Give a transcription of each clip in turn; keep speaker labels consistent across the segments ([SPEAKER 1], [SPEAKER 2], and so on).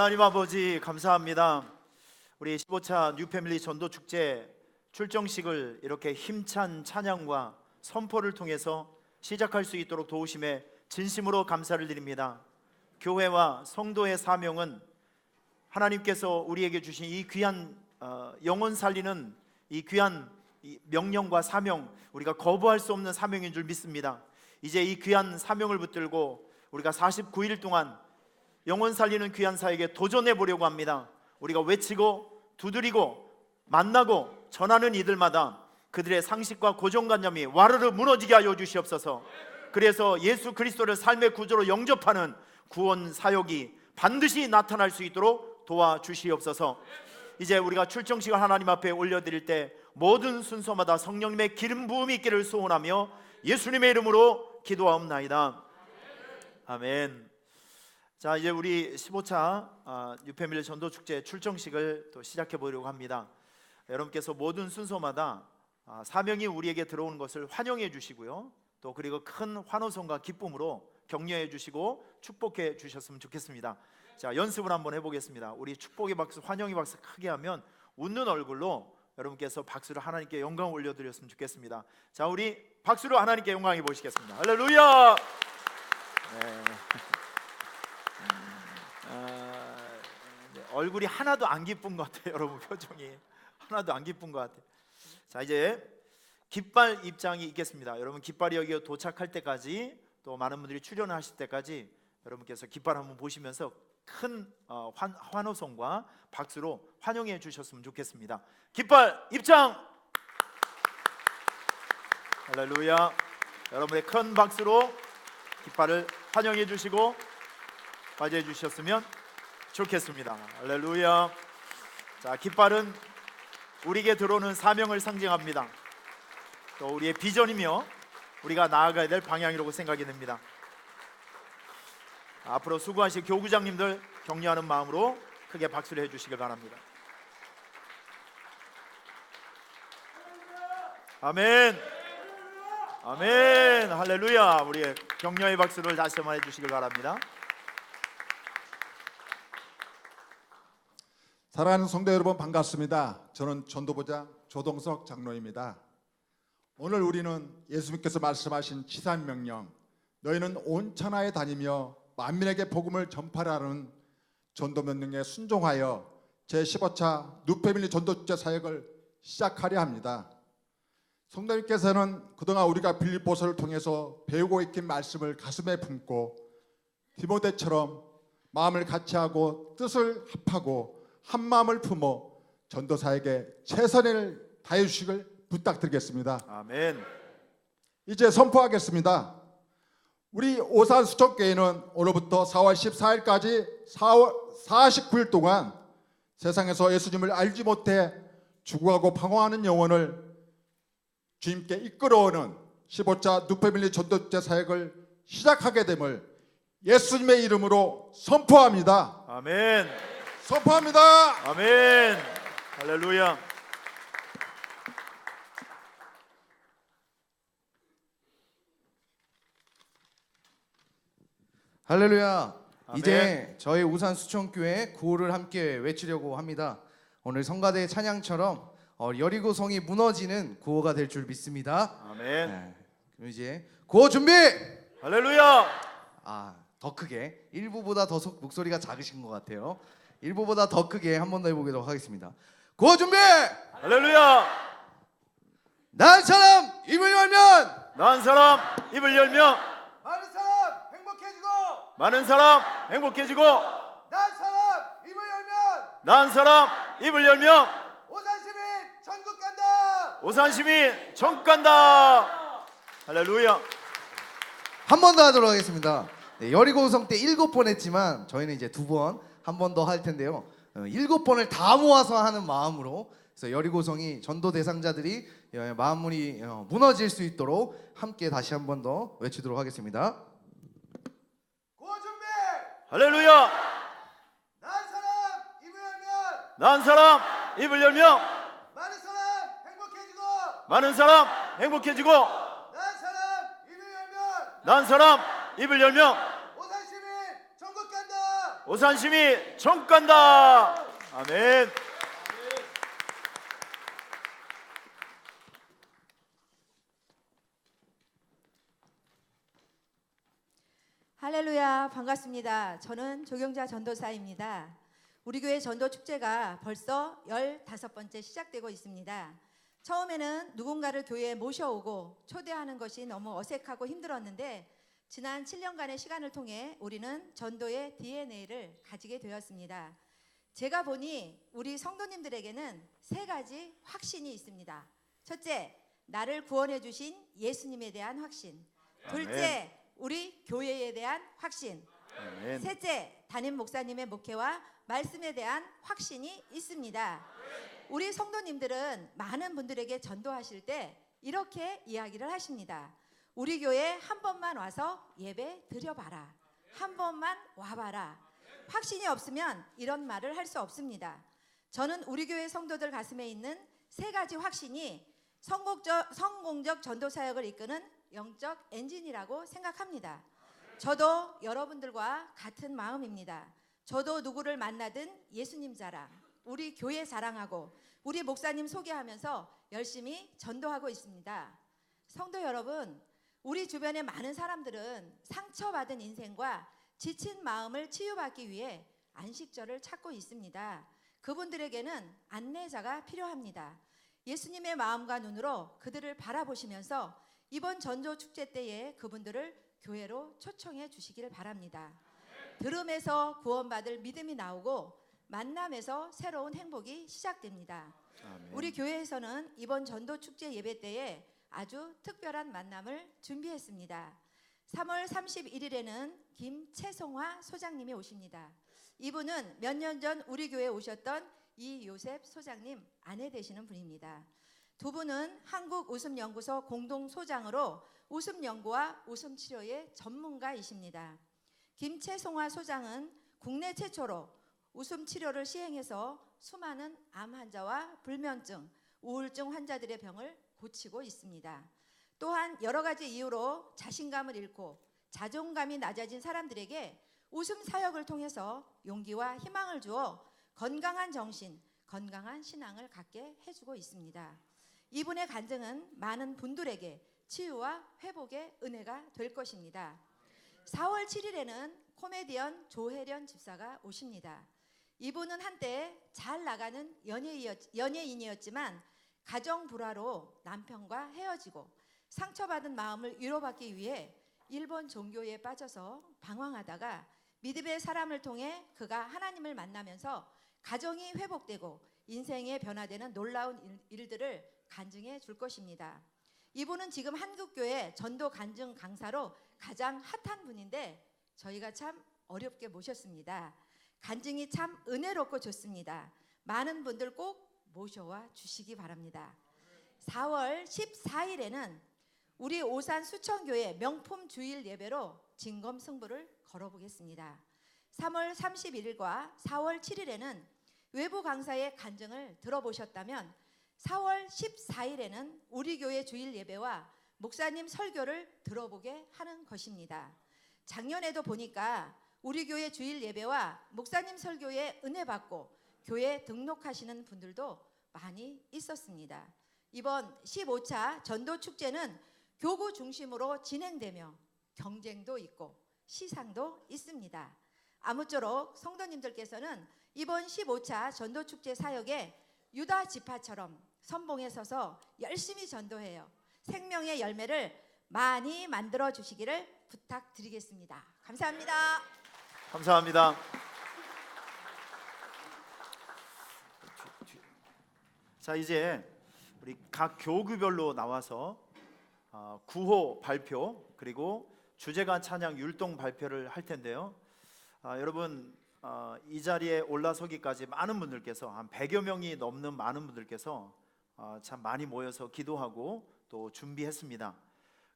[SPEAKER 1] 하나님 아버지 감사합니다. 우리 15차 뉴패밀리 전도축제 출정식을 이렇게 힘찬 찬양과 선포를 통해서 시작할 수 있도록 도우심에 진심으로 감사를 드립니다. 교회와 성도의 사명은 하나님께서 우리에게 주신 이 귀한 영혼 살리는 이 귀한 명령과 사명, 우리가 거부할 수 없는 사명인 줄 믿습니다. 이제 이 귀한 사명을 붙들고 우리가 49일 동안 영혼 살리는 귀한 사역에 도전해 보려고 합니다. 우리가 외치고 두드리고 만나고 전하는 이들마다 그들의 상식과 고정관념이 와르르 무너지게 하여 주시옵소서. 그래서 예수 그리스도를 삶의 구조로 영접하는 구원 사역이 반드시 나타날 수 있도록 도와주시옵소서. 이제 우리가 출정식을 하나님 앞에 올려드릴 때 모든 순서마다 성령님의 기름 부음이 있기를 소원하며 예수님의 이름으로 기도하옵나이다. 아멘. 자, 이제 우리 15차 뉴패밀리 전도축제 출정식을 또 시작해 보려고 합니다. 여러분께서 모든 순서마다 사명이 우리에게 들어오는 것을 환영해 주시고요, 또 그리고 큰 환호성과 기쁨으로 격려해 주시고 축복해 주셨으면 좋겠습니다. 자, 연습을 한번 해보겠습니다. 우리 축복의 박수, 환영의 박수 크게 하면 웃는 얼굴로 여러분께서 박수를 하나님께 영광을 올려드렸으면 좋겠습니다. 자, 우리 박수로 하나님께 영광해 보시겠습니다. 할렐루야. 네. 얼굴이 하나도 안 기쁜 것 같아요. 여러분 표정이 하나도 안 기쁜 것 같아요. 자, 이제 깃발 입장이 있겠습니다. 여러분 깃발이 여기 도착할 때까지, 또 많은 분들이 출연하실 때까지 여러분께서 깃발 한번 보시면서 큰 환호성과 박수로 환영해 주셨으면 좋겠습니다. 깃발 입장. 할렐루야. 여러분의 큰 박수로 깃발을 환영해 주시고 맞이해 주셨으면 좋겠습니다. 할렐루야. 자, 깃발은 우리에게 들어오는 사명을 상징합니다. 또 우리의 비전이며 우리가 나아가야 될 방향이라고 생각이 됩니다. 앞으로 수고하실 교구장님들 격려하는 마음으로 크게 박수를 해주시길 바랍니다. 아멘. 아멘. 할렐루야. 우리의 격려의 박수를 다시 한번 해주시길 바랍니다.
[SPEAKER 2] 사랑하는 성도 여러분, 반갑습니다. 저는 전도부장 조동석 장로입니다. 오늘 우리는 예수님께서 말씀하신 지산명령, 너희는 온 천하에 다니며 만민에게 복음을 전파하라는 전도명령에 순종하여 제15차 뉴패밀리 전도축제 사역을 시작하려 합니다. 성도님께서는 그동안 우리가 빌립보서를 통해서 배우고 익힌 말씀을 가슴에 품고 디모데처럼 마음을 같이하고 뜻을 합하고 한 마음을 품어 전도 사역에 최선을 다해 주시길 부탁드리겠습니다.
[SPEAKER 1] 아멘.
[SPEAKER 2] 이제 선포하겠습니다. 우리 오산 수천교회는 오늘부터 4월 14일까지 49일 동안 세상에서 예수님을 알지 못해 죽어가고 방황하는 영혼을 주님께 이끌어오는 15차 뉴패밀리 전도축제 사역을 시작하게 됨을 예수님의 이름으로 선포합니다.
[SPEAKER 1] 아멘.
[SPEAKER 2] 선포합니다.
[SPEAKER 1] 아멘. 할렐루야.
[SPEAKER 3] 할렐루야.
[SPEAKER 1] 아멘.
[SPEAKER 3] 이제 저희 우산 수천교회 구호를 함께 외치려고 합니다. 오늘 성가대 찬양처럼 여리고성이 무너지는 구호가 될 줄 믿습니다.
[SPEAKER 1] 아멘.
[SPEAKER 3] 네. 그럼 이제 구호 준비.
[SPEAKER 1] 할렐루야.
[SPEAKER 3] 더 크게. 1부보다 더 목소리가 작으신 것 같아요. 1부보다 더 크게 한 번 더 해보도록 하겠습니다. 구호 준비.
[SPEAKER 1] 할렐루야.
[SPEAKER 3] 난 사람 입을 열면
[SPEAKER 1] 난 사람 입을 열면
[SPEAKER 3] 많은 사람 행복해지고,
[SPEAKER 1] 많은 사람 행복해지고,
[SPEAKER 3] 난 사람 입을 열면
[SPEAKER 1] 난 사람 입을 열면
[SPEAKER 3] 오산시민 전국 간다.
[SPEAKER 1] 오산시민 전 간다. 할렐루야.
[SPEAKER 3] 한 번 더 하도록 하겠습니다. 네, 여리고성 때 7번 했지만 저희는 이제 2번, 한 번 더 할 텐데요. 7번을 다 모아서 하는 마음으로, 그래서 여리고성이 전도 대상자들이 마음문이 무너질 수 있도록 함께 다시 한 번 더 외치도록 하겠습니다. 구호 준비.
[SPEAKER 1] 할렐루야.
[SPEAKER 3] 난 사람 입을 열면
[SPEAKER 1] 난 사람 입을 열면
[SPEAKER 3] 많은 사람 행복해지고,
[SPEAKER 1] 많은 사람 행복해지고,
[SPEAKER 3] 난 사람 입을 열면
[SPEAKER 1] 난 사람 입을 열면
[SPEAKER 3] 오산시민 전국 간다.
[SPEAKER 1] 오산시민 전 간다. 아멘.
[SPEAKER 4] 할렐루야, 반갑습니다. 저는 조경자 전도사입니다. 우리 교회 전도 축제가 벌써 15번째 시작되고 있습니다. 처음에는 누군가를 교회에 모셔오고 초대하는 것이 너무 어색하고 힘들었는데 지난 7년간의 시간을 통해 우리는 전도의 DNA를 가지게 되었습니다. 제가 보니 우리 성도님들에게는 3가지 확신이 있습니다. 첫째, 나를 구원해 주신 예수님에 대한 확신. 둘째, 우리 교회에 대한 확신.
[SPEAKER 1] 아멘.
[SPEAKER 4] 셋째, 담임 목사님의 목회와 말씀에 대한 확신이 있습니다. 우리 성도님들은 많은 분들에게 전도하실 때 이렇게 이야기를 하십니다. 우리 교회 한 번만 와서 예배 드려봐라. 한 번만 와봐라. 확신이 없으면 이런 말을 할 수 없습니다. 저는 우리 교회 성도들 가슴에 있는 3가지 확신이 성공적 전도 사역을 이끄는 영적 엔진이라고 생각합니다. 저도 여러분들과 같은 마음입니다. 저도 누구를 만나든 예수님 자랑, 우리 교회 자랑하고 우리 목사님 소개하면서 열심히 전도하고 있습니다. 성도 여러분, 우리 주변의 많은 사람들은 상처받은 인생과 지친 마음을 치유받기 위해 안식처를 찾고 있습니다. 그분들에게는 안내자가 필요합니다. 예수님의 마음과 눈으로 그들을 바라보시면서 이번 전도 축제 때에 그분들을 교회로 초청해 주시기를 바랍니다. 들음에서 구원받을 믿음이 나오고 만남에서 새로운 행복이 시작됩니다.
[SPEAKER 1] 아멘.
[SPEAKER 4] 우리 교회에서는 이번 전도 축제 예배 때에 아주 특별한 만남을 준비했습니다. 3월 31일에는 김채송화 소장님이 오십니다. 이분은 몇 년 전 우리 교회에 오셨던 이요셉 소장님 아내 되시는 분입니다. 두 분은 한국웃음연구소 공동소장으로 웃음연구와 웃음치료의 전문가이십니다. 김채송화 소장은 국내 최초로 웃음치료를 시행해서 수많은 암 환자와 불면증, 우울증 환자들의 병을 고치고 있습니다. 또한 여러 가지 이유로 자신감을 잃고 자존감이 낮아진 사람들에게 웃음 사역을 통해서 용기와 희망을 주어 건강한 정신, 건강한 신앙을 갖게 해주고 있습니다. 이분의 간증은 많은 분들에게 치유와 회복의 은혜가 될 것입니다. 4월 7일에는 코미디언 조혜련 집사가 오십니다. 이분은 한때 잘 나가는 연예인이었지만 가정 불화로 남편과 헤어지고 상처받은 마음을 위로받기 위해 일본 종교에 빠져서 방황하다가 믿음의 사람을 통해 그가 하나님을 만나면서 가정이 회복되고 인생의 변화되는 놀라운 일들을 간증해 줄 것입니다. 이분은 지금 한국교회 전도 간증 강사로 가장 핫한 분인데 저희가 참 어렵게 모셨습니다. 간증이 참 은혜롭고 좋습니다. 많은 분들 꼭 모셔와 주시기 바랍니다. 4월 14일에는 우리 오산 수천교회 명품 주일 예배로 진검승부를 걸어보겠습니다. 3월 31일과 4월 7일에는 외부 강사의 간증을 들어보셨다면 4월 14일에는 우리 교회 주일 예배와 목사님 설교를 들어보게 하는 것입니다. 작년에도 보니까 우리 교회 주일 예배와 목사님 설교에 은혜 받고 교회 등록하시는 분들도 많이 있었습니다. 이번 15차 전도 축제는 교구 중심으로 진행되며 경쟁도 있고 시상도 있습니다. 아무쪼록 성도님들께서는 이번 15차 전도 축제 사역에 유다 지파처럼 선봉에 서서 열심히 전도해요. 생명의 열매를 많이 만들어 주시기를 부탁드리겠습니다. 감사합니다.
[SPEAKER 1] 감사합니다. 자, 이제 우리 각 교구별로 나와서 구호 발표 그리고 주제가 찬양 율동 발표를 할 텐데요. 여러분 이 자리에 올라서기까지 많은 분들께서 한 100여 명이 넘는 많은 분들께서 참 많이 모여서 기도하고 또 준비했습니다.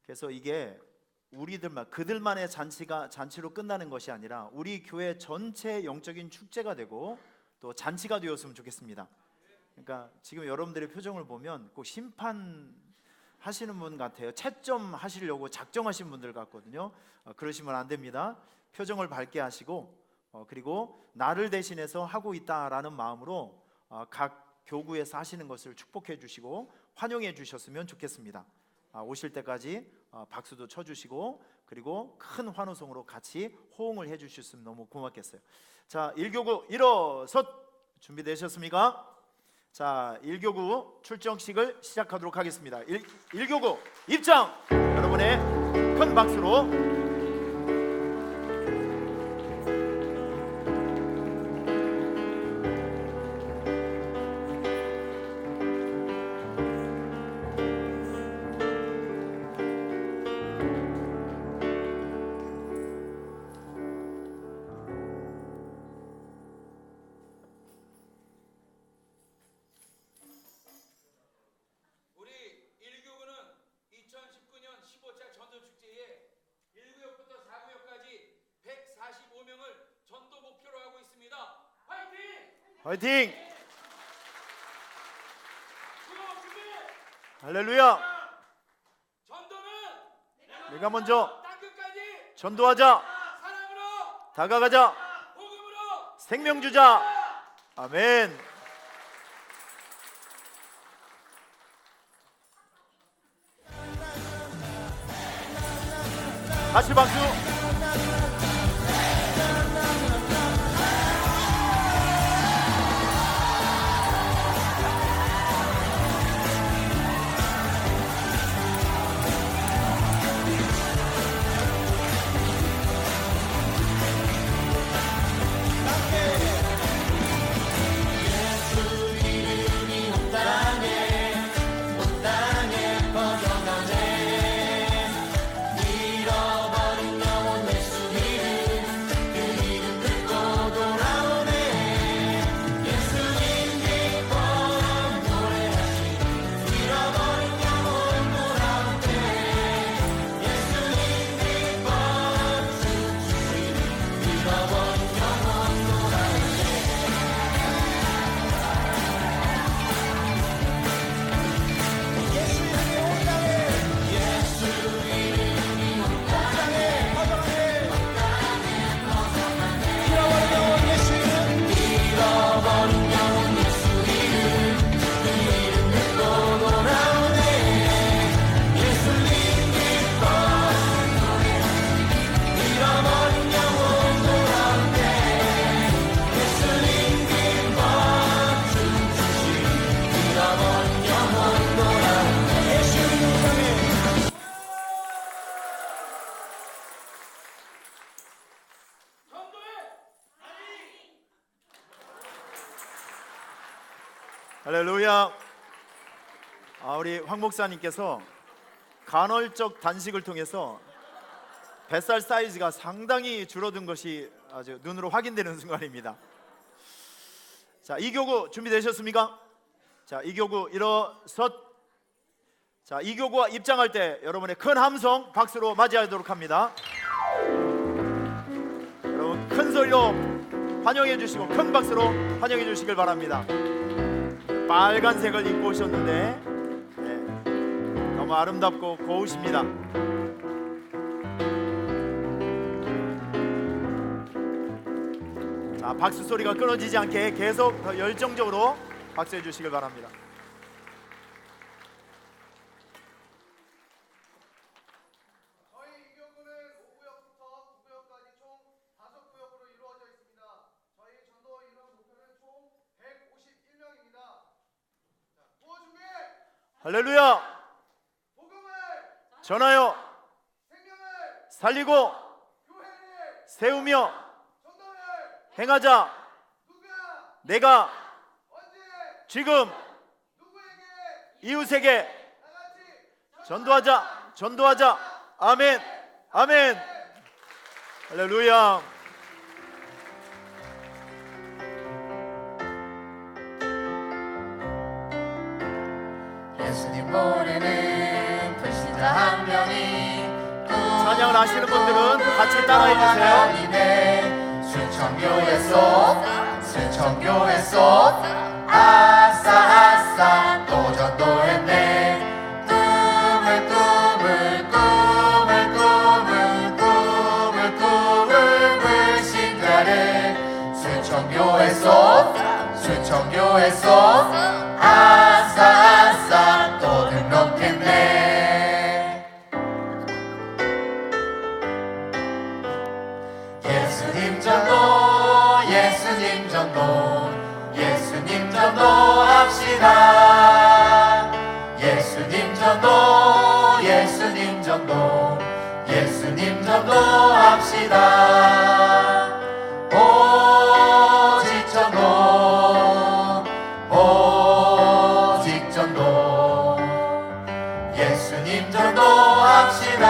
[SPEAKER 1] 그래서 이게 우리들만 그들만의 잔치로 끝나는 것이 아니라 우리 교회 전체 영적인 축제가 되고 또 잔치가 되었으면 좋겠습니다. 그러니까 지금 여러분들의 표정을 보면 꼭 심판하시는 분 같아요. 채점 하시려고 작정하신 분들 같거든요. 그러시면 안 됩니다. 표정을 밝게 하시고 그리고 나를 대신해서 하고 있다라는 마음으로 각 교구에서 하시는 것을 축복해 주시고 환영해 주셨으면 좋겠습니다. 오실 때까지 박수도 쳐주시고 그리고 큰 환호성으로 같이 호응을 해주셨으면 너무 고맙겠어요. 자, 1교구 일어섰. 준비되셨습니까? 자, 1교구 출정식을 시작하도록 하겠습니다. 1교구 입장. 여러분의 큰 박수로 화이팅! 할렐루야!
[SPEAKER 5] 전도는
[SPEAKER 1] 내가 먼저
[SPEAKER 5] 땅끝까지
[SPEAKER 1] 전도하자.
[SPEAKER 5] 사랑으로
[SPEAKER 1] 다가가자.
[SPEAKER 5] 복음으로
[SPEAKER 1] 생명 주자. 아멘. 다시 박수.
[SPEAKER 5] 잃어버린 영혼
[SPEAKER 1] 할렐루야. 우리 황 목사님께서 간헐적 단식을 통해서 뱃살 사이즈가 상당히 줄어든 것이 아주 눈으로 확인되는 순간입니다. 자, 이교구 준비되셨습니까? 자, 이교구 일어섰. 자, 이교구가 입장할 때 여러분의 큰 함성 박수로 맞이하도록 합니다. 여러분 큰 소리로 환영해 주시고 큰 박수로 환영해 주시길 바랍니다. 빨간색을 입고 오셨는데 너무 아름답고 고우십니다. 자, 박수 소리가 끊어지지 않게 계속 더 열정적으로 박수해 주시길 바랍니다.
[SPEAKER 3] 저희 이교구는 5구역부터 9구역까지 총 5구역으로 이루어져 있습니다. 저희 전도 인원 목표는 총 151명입니다. 자, 구호 준비!
[SPEAKER 1] 할렐루야.
[SPEAKER 3] 복음을
[SPEAKER 1] 전하여
[SPEAKER 3] 생명을
[SPEAKER 1] 살리고
[SPEAKER 3] 교회를
[SPEAKER 1] 세우며
[SPEAKER 3] 전도를
[SPEAKER 1] 행하자.
[SPEAKER 3] 누가
[SPEAKER 1] 내가
[SPEAKER 3] 언제
[SPEAKER 1] 지금
[SPEAKER 3] 누구에게
[SPEAKER 1] 이웃에게
[SPEAKER 3] 나같이
[SPEAKER 1] 전도하자. 아멘. 아멘. 할렐루야.
[SPEAKER 6] 예수님 모르는 불신자 한 명이
[SPEAKER 1] 찬양을 하시는 분들은 같이 따라해 주세요.
[SPEAKER 6] 순천교회 속 아싸 또 전도했네. 꿈을 불신자를 순천교회 속 아싸 또 등록했네. 예수님 전도 합시다. 예수님 전도 합시다. 오직 전도 예수님 전도 합시다.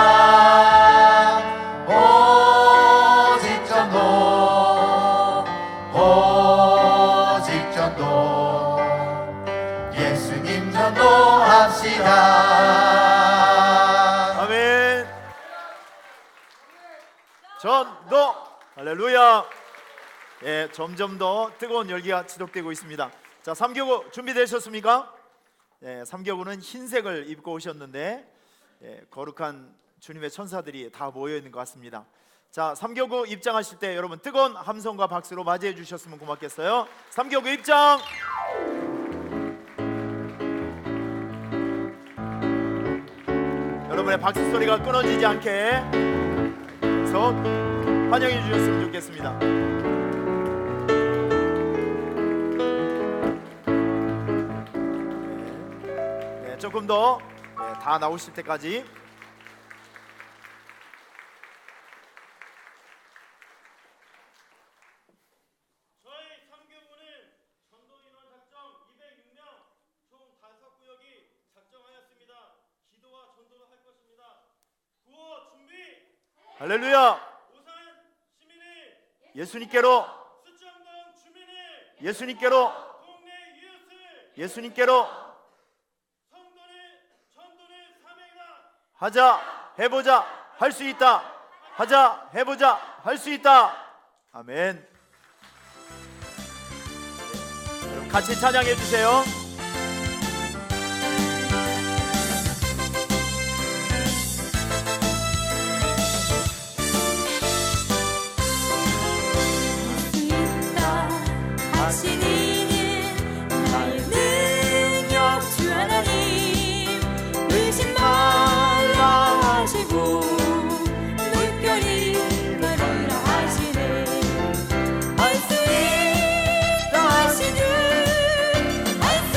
[SPEAKER 6] 오직 전도 예수님 전도 합시다.
[SPEAKER 1] 아멘. 전도. 할렐루야. 예, 점점 더 뜨거운 열기가 지속되고 있습니다. 자, 3교구 준비되셨습니까? 예, 3교구는 흰색을 입고 오셨는데 거룩한 주님의 천사들이 다 모여 있는 것 같습니다. 자, 3교구 입장하실 때 여러분 뜨거운 함성과 박수로 맞이해 주셨으면 고맙겠어요. 3교구 입장. 여러분의 박수 소리가 끊어지지 않게 계속 환영해 주셨으면 좋겠습니다. 네, 조금 더 다 나오실 때까지.
[SPEAKER 7] 저희 3교구는 전도 인원 작정 206명, 총 5구역이 작정하였습니다. 기도와 전도를 할 것입니다. 구호 준비!
[SPEAKER 1] 할렐루야.
[SPEAKER 7] 오산 시민을,
[SPEAKER 1] 예수님께로,
[SPEAKER 7] 수정동 주민을,
[SPEAKER 1] 예수님께로,
[SPEAKER 7] 동네 이웃을,
[SPEAKER 1] 예수님께로
[SPEAKER 7] 전도는 사명이다.
[SPEAKER 1] 하자, 해보자, 할 수 있다. 하자, 해보자, 할 수 있다. 아멘. 여러분 같이 찬양해 주세요.
[SPEAKER 8] 하신 이는 나의 능력 주 하나님 의심 말라 하시고 물결이 걸으라 하시네. 할 수 있다 하시는 할 수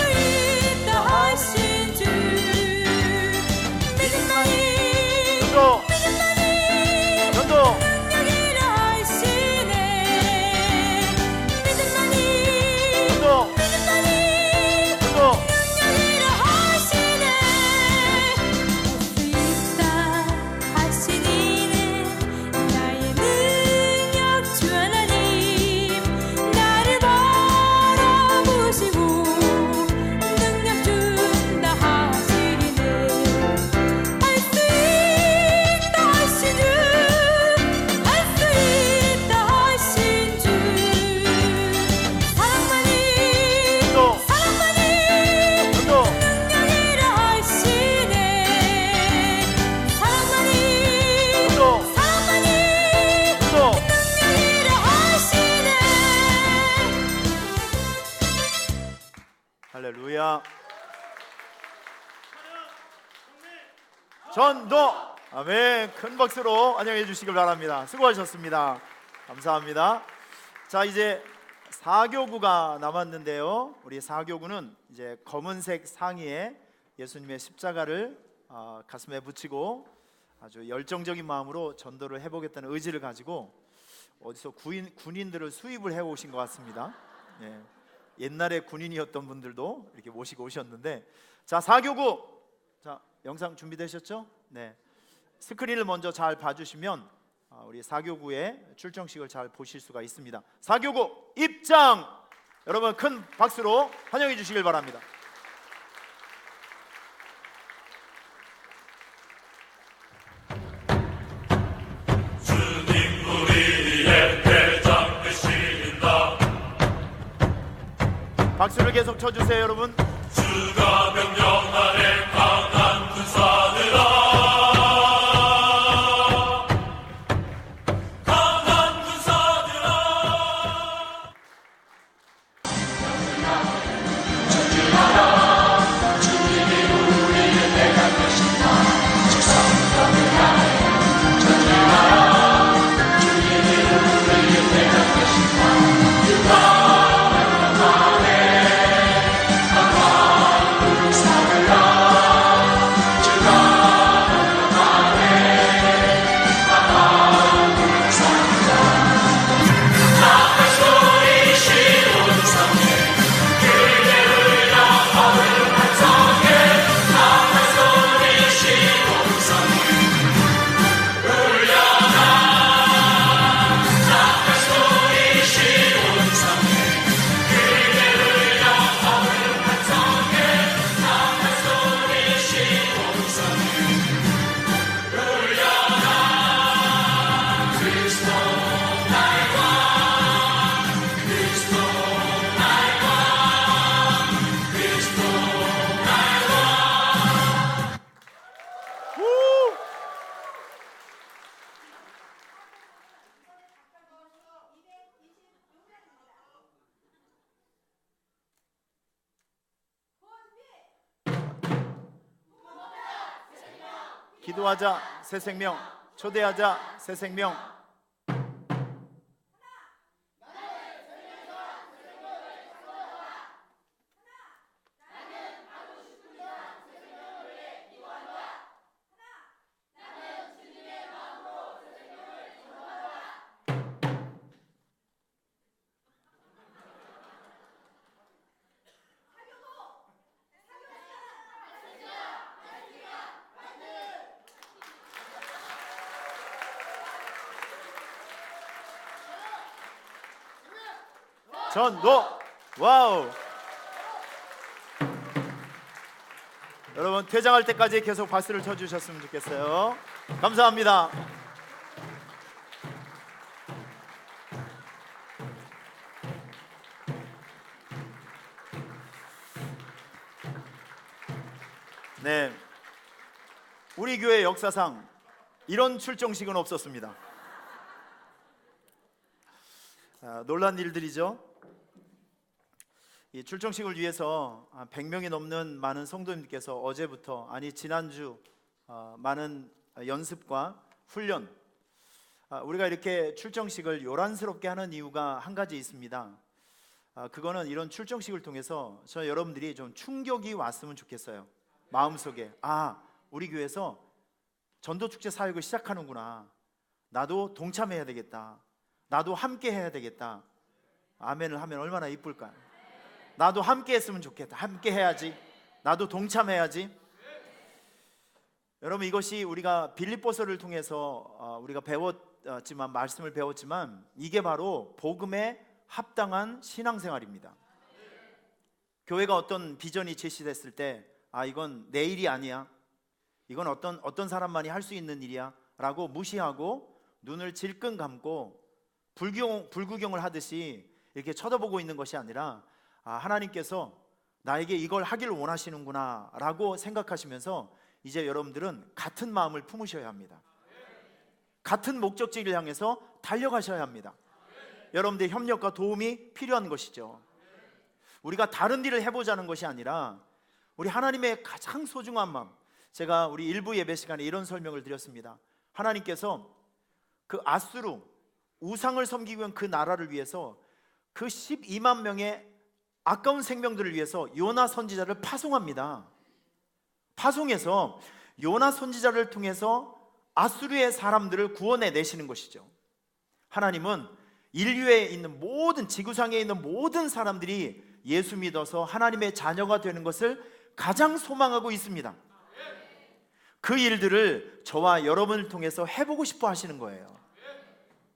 [SPEAKER 1] 할렐루야. 전도 아멘. 큰 박수로 환영해 주시길 바랍니다. 수고하셨습니다. 감사합니다. 자, 이제 사교구가 남았는데요. 우리 사교구는 이제 검은색 상의에 예수님의 십자가를 가슴에 붙이고 아주 열정적인 마음으로 전도를 해보겠다는 의지를 가지고 어디서 군인들을 수입을 해오신 것 같습니다. 예. 옛날에 군인이었던 분들도 이렇게 모시고 오셨는데, 자, 사교구, 자, 영상 준비되셨죠? 네. 스크린을 먼저 잘 봐주시면 우리 사교구의 출정식을 잘 보실 수가 있습니다. 사교구 입장! 여러분 큰 박수로 환영해 주시길 바랍니다. 박수를 계속 쳐주세요, 여러분.
[SPEAKER 5] 주가 명령하네 강한 군사들아, 강한 군사들아.
[SPEAKER 1] 기도하자 새 생명, 초대하자 새 생명. 전도. 와우. 여러분 퇴장할 때까지 계속 박수를 쳐주셨으면 좋겠어요. 감사합니다. 네, 우리 교회 역사상 이런 출정식은 없었습니다. 놀란 일들이죠. 이 출정식을 위해서 100명이 넘는 많은 성도님께서 어제부터, 아니 지난주 많은 연습과 훈련, 우리가 이렇게 출정식을 요란스럽게 하는 이유가 한 가지 있습니다. 그거는 이런 출정식을 통해서 저 여러분들이 좀 충격이 왔으면 좋겠어요. 마음속에 우리 교회에서 전도축제 사역을 시작하는구나, 나도 동참해야 되겠다, 나도 함께 해야 되겠다. 아멘을 하면 얼마나 이쁠까요? 나도 함께 했으면 좋겠다, 함께 해야지, 나도 동참해야지. 여러분 이것이 우리가 빌립보서를 통해서 우리가 배웠지만, 말씀을 배웠지만, 이게 바로 복음에 합당한 신앙생활입니다. 교회가 어떤 비전이 제시됐을 때 이건 내 일이 아니야, 이건 어떤 사람만이 할 수 있는 일이야 라고 무시하고 눈을 질끈 감고 불구경을 하듯이 이렇게 쳐다보고 있는 것이 아니라 하나님께서 나에게 이걸 하기를 원하시는구나 라고 생각하시면서 이제 여러분들은 같은 마음을 품으셔야 합니다. 같은 목적지를 향해서 달려가셔야 합니다. 여러분들의 협력과 도움이 필요한 것이죠. 우리가 다른 일을 해보자는 것이 아니라 우리 하나님의 가장 소중한 마음, 제가 우리 일부 예배 시간에 이런 설명을 드렸습니다. 하나님께서 그 아수르 우상을 섬기기 위한 그 나라를 위해서 그 12만 명의 아까운 생명들을 위해서 요나 선지자를 파송합니다. 파송해서 요나 선지자를 통해서 아수르의 사람들을 구원해 내시는 것이죠. 하나님은 인류에 있는 모든, 지구상에 있는 모든 사람들이 예수 믿어서 하나님의 자녀가 되는 것을 가장 소망하고 있습니다. 그 일들을 저와 여러분을 통해서 해보고 싶어 하시는 거예요.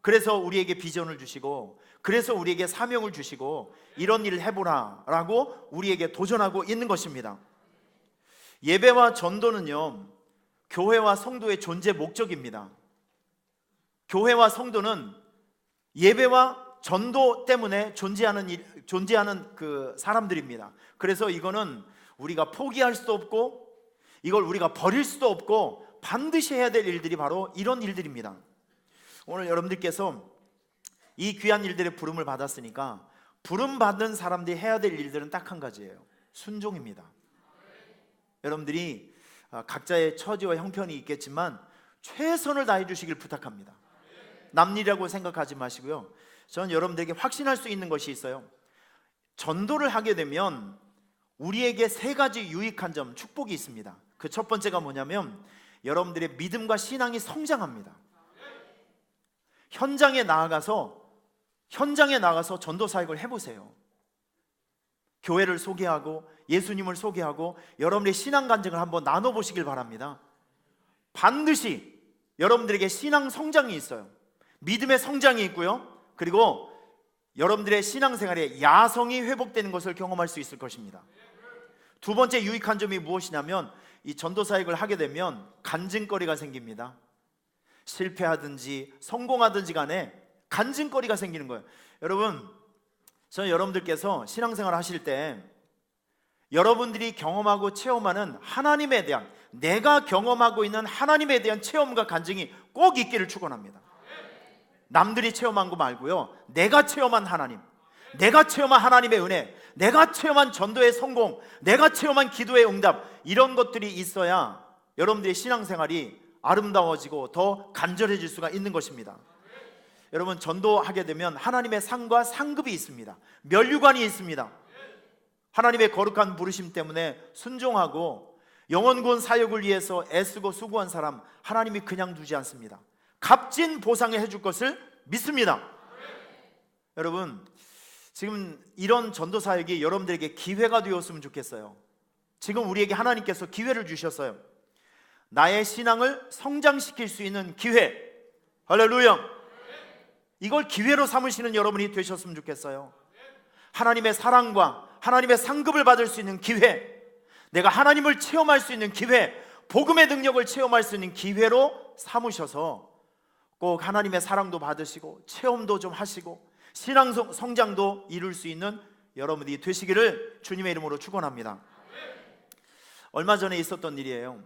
[SPEAKER 1] 그래서 우리에게 비전을 주시고, 그래서 우리에게 사명을 주시고, 이런 일을 해보라 라고 우리에게 도전하고 있는 것입니다. 예배와 전도는요, 교회와 성도의 존재 목적입니다. 교회와 성도는 예배와 전도 때문에 존재하는 그 사람들입니다. 그래서 이거는 우리가 포기할 수도 없고, 이걸 우리가 버릴 수도 없고, 반드시 해야 될 일들이 바로 이런 일들입니다. 오늘 여러분들께서 이 귀한 일들의 부름을 받았으니까 부름 받은 사람들이 해야 될 일들은 딱 한 가지예요. 순종입니다. 여러분들이 각자의 처지와 형편이 있겠지만 최선을 다해 주시길 부탁합니다. 남일이라고 생각하지 마시고요. 저는 여러분들에게 확신할 수 있는 것이 있어요. 전도를 하게 되면 우리에게 세 가지 유익한 점, 축복이 있습니다. 그 첫 번째가 뭐냐면 여러분들의 믿음과 신앙이 성장합니다. 현장에 나가서 전도 사역을 해보세요. 교회를 소개하고 예수님을 소개하고 여러분의 신앙 간증을 한번 나눠보시길 바랍니다. 반드시 여러분들에게 신앙 성장이 있어요. 믿음의 성장이 있고요. 그리고 여러분들의 신앙생활에 야성이 회복되는 것을 경험할 수 있을 것입니다. 두 번째 유익한 점이 무엇이냐면 이 전도 사역을 하게 되면 간증거리가 생깁니다. 실패하든지 성공하든지 간에 간증거리가 생기는 거예요. 여러분, 저는 여러분들께서 신앙생활 하실 때 여러분들이 경험하고 체험하는 하나님에 대한, 내가 경험하고 있는 하나님에 대한 체험과 간증이 꼭 있기를 축원합니다. 남들이 체험한 거 말고요, 내가 체험한 하나님, 내가 체험한 하나님의 은혜, 내가 체험한 전도의 성공, 내가 체험한 기도의 응답, 이런 것들이 있어야 여러분들의 신앙생활이 아름다워지고 더 간절해질 수가 있는 것입니다. 여러분, 전도하게 되면 하나님의 상과 상급이 있습니다. 면류관이 있습니다. 하나님의 거룩한 부르심 때문에 순종하고 영혼구원 사역을 위해서 애쓰고 수고한 사람 하나님이 그냥 두지 않습니다. 값진 보상을 해줄 것을 믿습니다. 여러분, 지금 이런 전도 사역이 여러분들에게 기회가 되었으면 좋겠어요. 지금 우리에게 하나님께서 기회를 주셨어요. 나의 신앙을 성장시킬 수 있는 기회. 할렐루야. 이걸 기회로 삼으시는 여러분이 되셨으면 좋겠어요. 하나님의 사랑과 하나님의 상급을 받을 수 있는 기회, 내가 하나님을 체험할 수 있는 기회, 복음의 능력을 체험할 수 있는 기회로 삼으셔서 꼭 하나님의 사랑도 받으시고 체험도 좀 하시고 신앙 성장도 이룰 수 있는 여러분이 되시기를 주님의 이름으로 축원합니다. 얼마 전에 있었던 일이에요.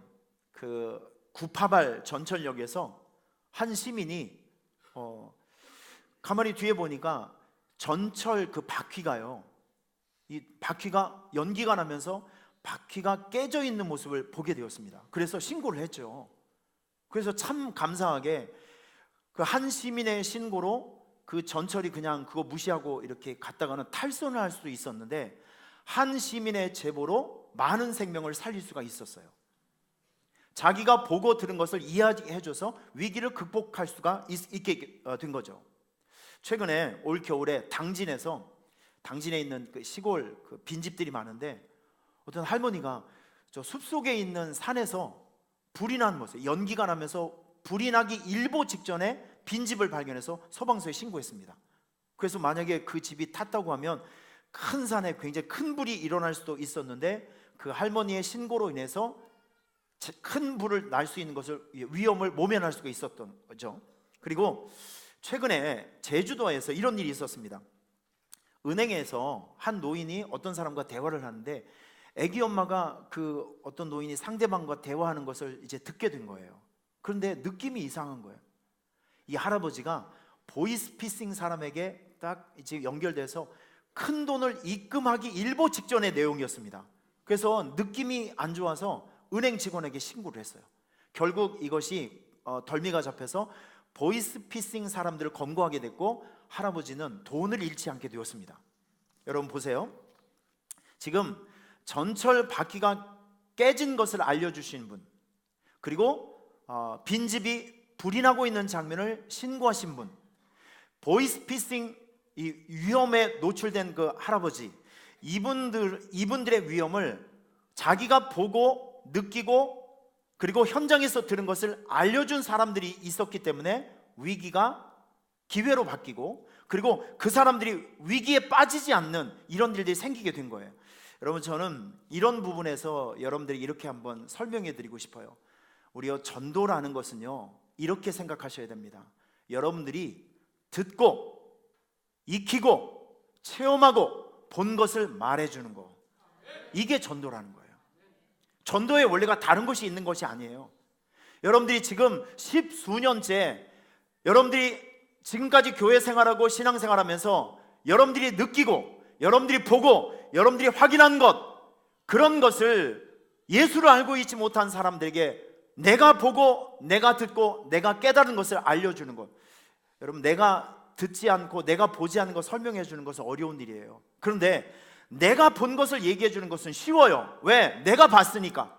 [SPEAKER 1] 그 구파발 전철역에서 한 시민이 가만히 뒤에 보니까 전철 그 바퀴가요, 이 바퀴가 연기가 나면서 바퀴가 깨져 있는 모습을 보게 되었습니다. 그래서 신고를 했죠. 그래서 참 감사하게 그 한 시민의 신고로 그 전철이 그냥 그거 무시하고 이렇게 갔다가는 탈선을 할 수도 있었는데 한 시민의 제보로 많은 생명을 살릴 수가 있었어요. 자기가 보고 들은 것을 이해해줘서 위기를 극복할 수가 있게 된 거죠. 최근에 올 겨울에 당진에 있는 그 시골 그 빈집들이 많은데 어떤 할머니가 저 숲속에 있는 산에서 불이 난 모습, 연기가 나면서 불이 나기 일보 직전에 빈집을 발견해서 소방서에 신고했습니다. 그래서 만약에 그 집이 탔다고 하면 큰 산에 굉장히 큰 불이 일어날 수도 있었는데 그 할머니의 신고로 인해서 큰 불을 날 수 있는 것을 위험을 모면할 수가 있었던 거죠. 그리고 최근에 제주도에서 이런 일이 있었습니다. 은행에서 한 노인이 어떤 사람과 대화를 하는데 아기 엄마가 그 어떤 노인이 상대방과 대화하는 것을 이제 듣게 된 거예요. 그런데 느낌이 이상한 거예요. 이 할아버지가 보이스피싱 사람에게 딱 이제 연결돼서 큰 돈을 입금하기 일보 직전의 내용이었습니다. 그래서 느낌이 안 좋아서 은행 직원에게 신고를 했어요. 결국 이것이 덜미가 잡혀서 보이스피싱 사람들을 검거하게 됐고 할아버지는 돈을 잃지 않게 되었습니다. 여러분 보세요. 지금 전철 바퀴가 깨진 것을 알려주신 분, 그리고 빈집이 불이 나고 있는 장면을 신고하신 분, 보이스피싱 이 위험에 노출된 그 할아버지, 이분들의 위험을 자기가 보고 느끼고 그리고 현장에서 들은 것을 알려준 사람들이 있었기 때문에 위기가 기회로 바뀌고, 그리고 그 사람들이 위기에 빠지지 않는 이런 일들이 생기게 된 거예요. 여러분, 저는 이런 부분에서 여러분들이 이렇게 한번 설명해 드리고 싶어요. 우리요, 전도라는 것은요, 이렇게 생각하셔야 됩니다. 여러분들이 듣고 익히고 체험하고 본 것을 말해주는 거, 이게 전도라는 거예요. 전도의 원리가 다른 것이 있는 것이 아니에요. 여러분들이 지금 십수년째 여러분들이 지금까지 교회 생활하고 신앙 생활하면서 여러분들이 느끼고 여러분들이 보고 여러분들이 확인한 것, 그런 것을 예수를 알고 있지 못한 사람들에게 내가 보고 내가 듣고 내가 깨달은 것을 알려주는 것. 여러분, 내가 듣지 않고 내가 보지 않은 것 설명해 주는 것은 어려운 일이에요. 그런데 내가 본 것을 얘기해 주는 것은 쉬워요. 왜? 내가 봤으니까,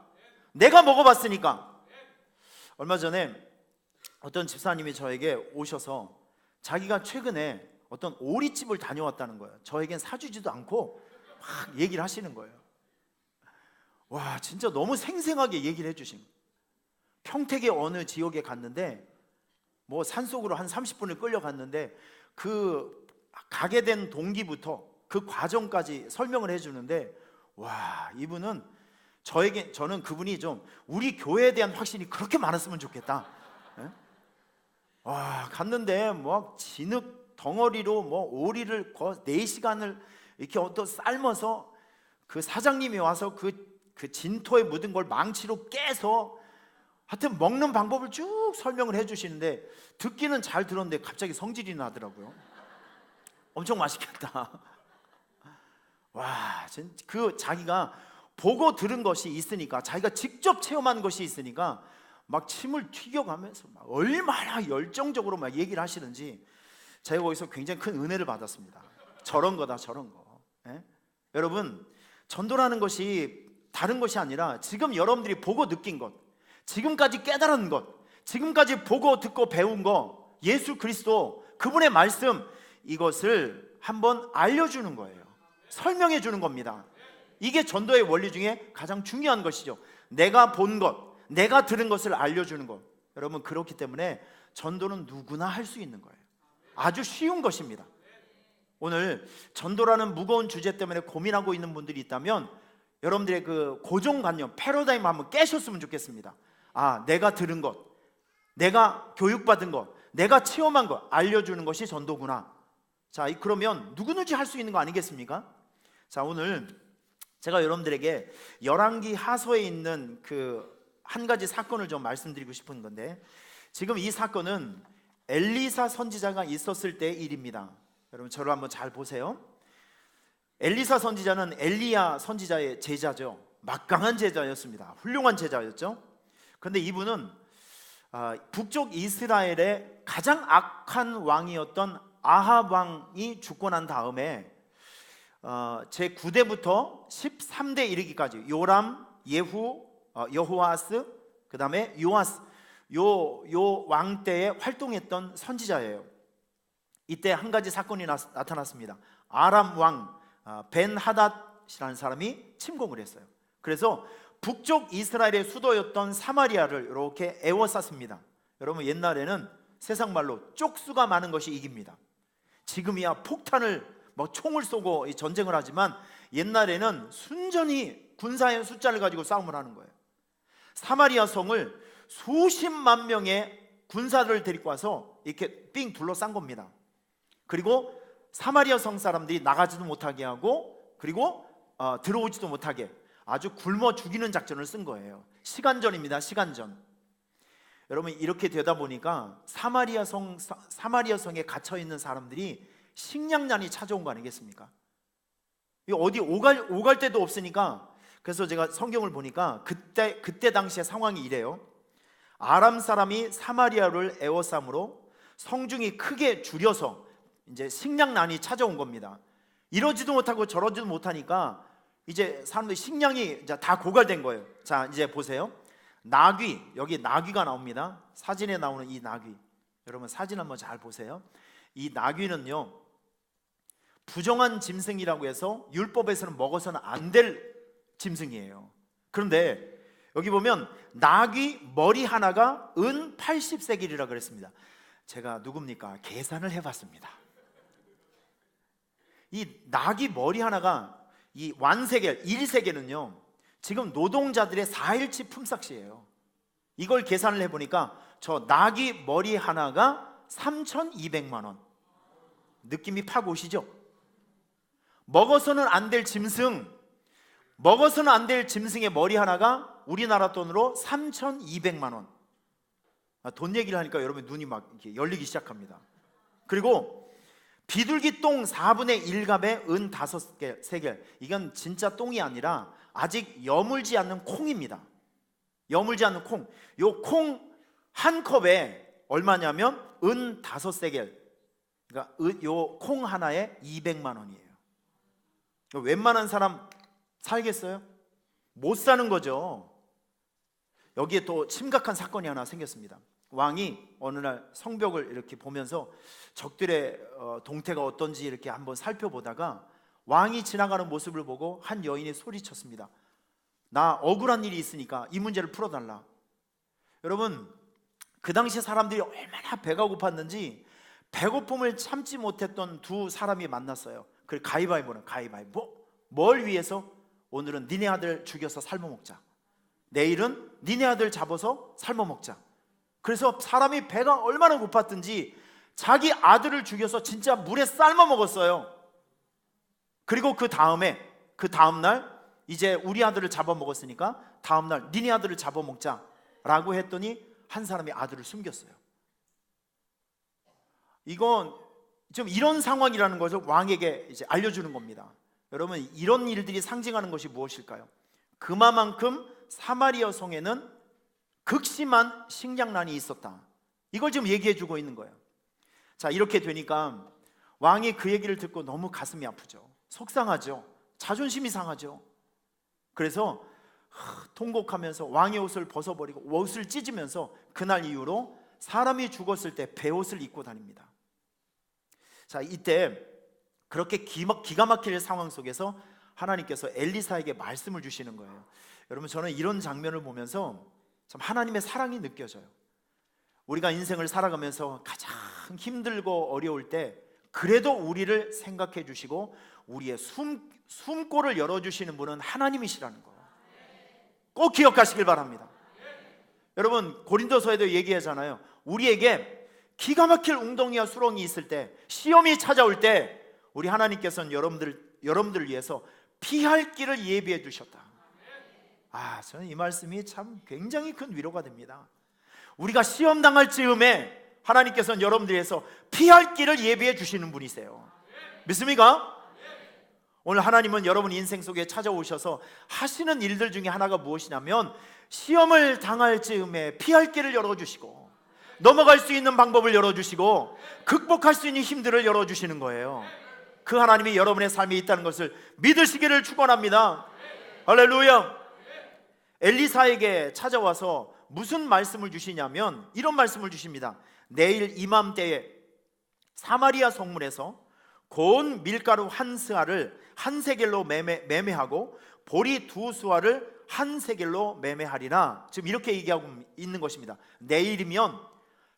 [SPEAKER 1] 내가 먹어봤으니까. 얼마 전에 어떤 집사님이 저에게 오셔서 자기가 최근에 어떤 오리집을 다녀왔다는 거예요. 저에겐 사주지도 않고 막 얘기를 하시는 거예요. 와, 진짜 너무 생생하게 얘기를 해주신 거예요. 평택의 어느 지역에 갔는데 뭐 산속으로 한 30분을 끌려갔는데 그 가게 된 동기부터 그 과정까지 설명을 해주는데, 와, 이분은 저는 그분이 좀 우리 교회에 대한 확신이 그렇게 많았으면 좋겠다. 예? 와, 갔는데 뭐 진흙 덩어리로 뭐 오리를 4시간을 이렇게 삶아서 그 사장님이 와서 그 진토에 묻은 걸 망치로 깨서 하여튼 먹는 방법을 쭉 설명을 해주시는데, 듣기는 잘 들었는데 갑자기 성질이 나더라고요. 엄청 맛있겠다. 와, 그 자기가 보고 들은 것이 있으니까, 자기가 직접 체험한 것이 있으니까 막 침을 튀겨가면서 막 얼마나 열정적으로 막 얘기를 하시는지 제가 거기서 굉장히 큰 은혜를 받았습니다. 저런 거다, 저런 거. 예? 여러분, 전도라는 것이 다른 것이 아니라 지금 여러분들이 보고 느낀 것, 지금까지 깨달은 것, 지금까지 보고 듣고 배운 거, 예수 그리스도 그분의 말씀, 이것을 한번 알려주는 거예요. 설명해 주는 겁니다. 이게 전도의 원리 중에 가장 중요한 것이죠. 내가 본 것, 내가 들은 것을 알려주는 것. 여러분, 그렇기 때문에 전도는 누구나 할 수 있는 거예요. 아주 쉬운 것입니다. 오늘 전도라는 무거운 주제 때문에 고민하고 있는 분들이 있다면 여러분들의 그 고정관념, 패러다임 한번 깨셨으면 좋겠습니다. 아, 내가 들은 것, 내가 교육받은 것, 내가 체험한 것 알려주는 것이 전도구나. 자, 그러면 누구든지 할 수 있는 거 아니겠습니까? 자, 오늘 제가 여러분들에게 열왕기 하서에 있는 그 한 가지 사건을 좀 말씀드리고 싶은 건데, 지금 이 사건은 엘리사 선지자가 있었을 때의 일입니다. 여러분, 저를 한번 잘 보세요. 엘리사 선지자는 엘리야 선지자의 제자죠. 막강한 제자였습니다. 훌륭한 제자였죠. 그런데 이분은 북쪽 이스라엘의 가장 악한 왕이었던 아합 왕이 죽고 난 다음에 제9대부터 13대 이르기까지 요람, 예후, 여호아스, 그 다음에 요아스, 요 왕 때에 활동했던 선지자예요. 이때 한 가지 사건이 나타났습니다. 아람 왕 벤하닷이라는 사람이 침공을 했어요. 그래서 북쪽 이스라엘의 수도였던 사마리아를 이렇게 에워쌌습니다. 여러분, 옛날에는 세상 말로 쪽수가 많은 것이 이깁니다. 지금이야 폭탄을 총을 쏘고 전쟁을 하지만 옛날에는 순전히 군사의 숫자를 가지고 싸움을 하는 거예요. 사마리아 성을 수십만 명의 군사를 데리고 와서 이렇게 삥 둘러싼 겁니다. 그리고 사마리아 성 사람들이 나가지도 못하게 하고, 그리고 들어오지도 못하게 아주 굶어 죽이는 작전을 쓴 거예요. 시간전입니다. 시간전. 여러분, 이렇게 되다 보니까 사마리아 성에 갇혀 있는 사람들이 식량난이 찾아온 거 아니겠습니까? 이 어디 오갈 데도 없으니까, 그래서 제가 성경을 보니까 그때 당시의 상황이 이래요. 아람 사람이 사마리아를 에워싸므로 성중이 크게 줄여서 이제 식량난이 찾아온 겁니다. 이러지도 못하고 저러지도 못하니까 이제 사람들이 식량이 이제 다 고갈된 거예요. 자, 이제 보세요. 나귀, 여기 나귀가 나옵니다. 사진에 나오는 이 나귀, 여러분 사진 한번 잘 보세요. 이 나귀는요, 부정한 짐승이라고 해서 율법에서는 먹어서는 안 될 짐승이에요. 그런데 여기 보면 나귀 머리 하나가 은 80세겔이라 그랬습니다. 제가 누굽니까? 계산을 해봤습니다. 이 나귀 머리 하나가 이 완세겔 1세겔은요 지금 노동자들의 4일치 품삯이에요. 이걸 계산을 해보니까 저 나귀 머리 하나가 3,200만 원. 느낌이 팍 오시죠? 먹어서는 안 될 짐승, 먹어서는 안 될 짐승의 머리 하나가 우리나라 돈으로 3,200만 원. 돈 얘기를 하니까 여러분 눈이 막 이렇게 열리기 시작합니다. 그리고 비둘기 똥 4분의 1갑에 은 5세겔. 이건 진짜 똥이 아니라 아직 여물지 않는 콩입니다. 여물지 않는 콩. 요 콩 한 컵에 얼마냐면 은 5세겔. 그러니까 요 콩 하나에 200만 원이에요. 웬만한 사람 살겠어요? 못 사는 거죠. 여기에 또 심각한 사건이 하나 생겼습니다. 왕이 어느 날 성벽을 이렇게 보면서 적들의 동태가 어떤지 이렇게 한번 살펴보다가 왕이 지나가는 모습을 보고 한 여인이 소리쳤습니다. 나 억울한 일이 있으니까 이 문제를 풀어달라. 여러분, 그 당시 사람들이 얼마나 배가 고팠는지 배고픔을 참지 못했던 두 사람이 만났어요. 그 가위바위보는 가위바위보. 뭘 위해서? 오늘은 니네 아들 죽여서 삶아먹자. 내일은 니네 아들 잡아서 삶아먹자. 그래서 사람이 배가 얼마나 고팠든지 자기 아들을 죽여서 진짜 물에 삶아먹었어요. 그리고 그 다음날 이제 우리 아들을 잡아먹었으니까 다음날 니네 아들을 잡아먹자 라고 했더니 한 사람이 아들을 숨겼어요. 이건 좀 이런 상황이라는 것을 왕에게 이제 알려주는 겁니다. 여러분, 이런 일들이 상징하는 것이 무엇일까요? 그만큼 사마리아 성에는 극심한 식량난이 있었다. 이걸 지금 얘기해 주고 있는 거예요. 자, 이렇게 되니까 왕이 그 얘기를 듣고 너무 가슴이 아프죠. 속상하죠. 자존심이 상하죠. 그래서 통곡하면서 왕의 옷을 벗어버리고 옷을 찢으면서 그날 이후로 사람이 죽었을 때 베옷을 입고 다닙니다. 자, 이때 그렇게 기가 막힐 상황 속에서 하나님께서 엘리사에게 말씀을 주시는 거예요. 여러분, 저는 이런 장면을 보면서 참 하나님의 사랑이 느껴져요. 우리가 인생을 살아가면서 가장 힘들고 어려울 때 그래도 우리를 생각해 주시고 우리의 숨골을 열어주시는 분은 하나님이시라는 거 꼭 기억하시길 바랍니다. 여러분, 고린도서에도 얘기하잖아요. 우리에게 기가 막힐 웅덩이와 수렁이 있을 때, 시험이 찾아올 때 우리 하나님께서는 여러분들을 위해서 피할 길을 예비해 주셨다. 저는 이 말씀이 참 굉장히 큰 위로가 됩니다. 우리가 시험 당할 즈음에 하나님께서는 여러분들 위해서 피할 길을 예비해 주시는 분이세요. 믿습니까? 오늘 하나님은 여러분 인생 속에 찾아오셔서 하시는 일들 중에 하나가 무엇이냐면 시험을 당할 즈음에 피할 길을 열어주시고 넘어갈 수 있는 방법을 열어주시고 극복할 수 있는 힘들을 열어주시는 거예요. 그 하나님이 여러분의 삶에 있다는 것을 믿으시기를 축원합니다. 할렐루야. 엘리사에게 찾아와서 무슨 말씀을 주시냐면 이런 말씀을 주십니다. 내일 이맘때에 사마리아 성문에서 고운 밀가루 한 스아를 한 세겔로 매매하고 보리 2수아를 한 세겔로 매매하리라. 지금 이렇게 얘기하고 있는 것입니다. 내일이면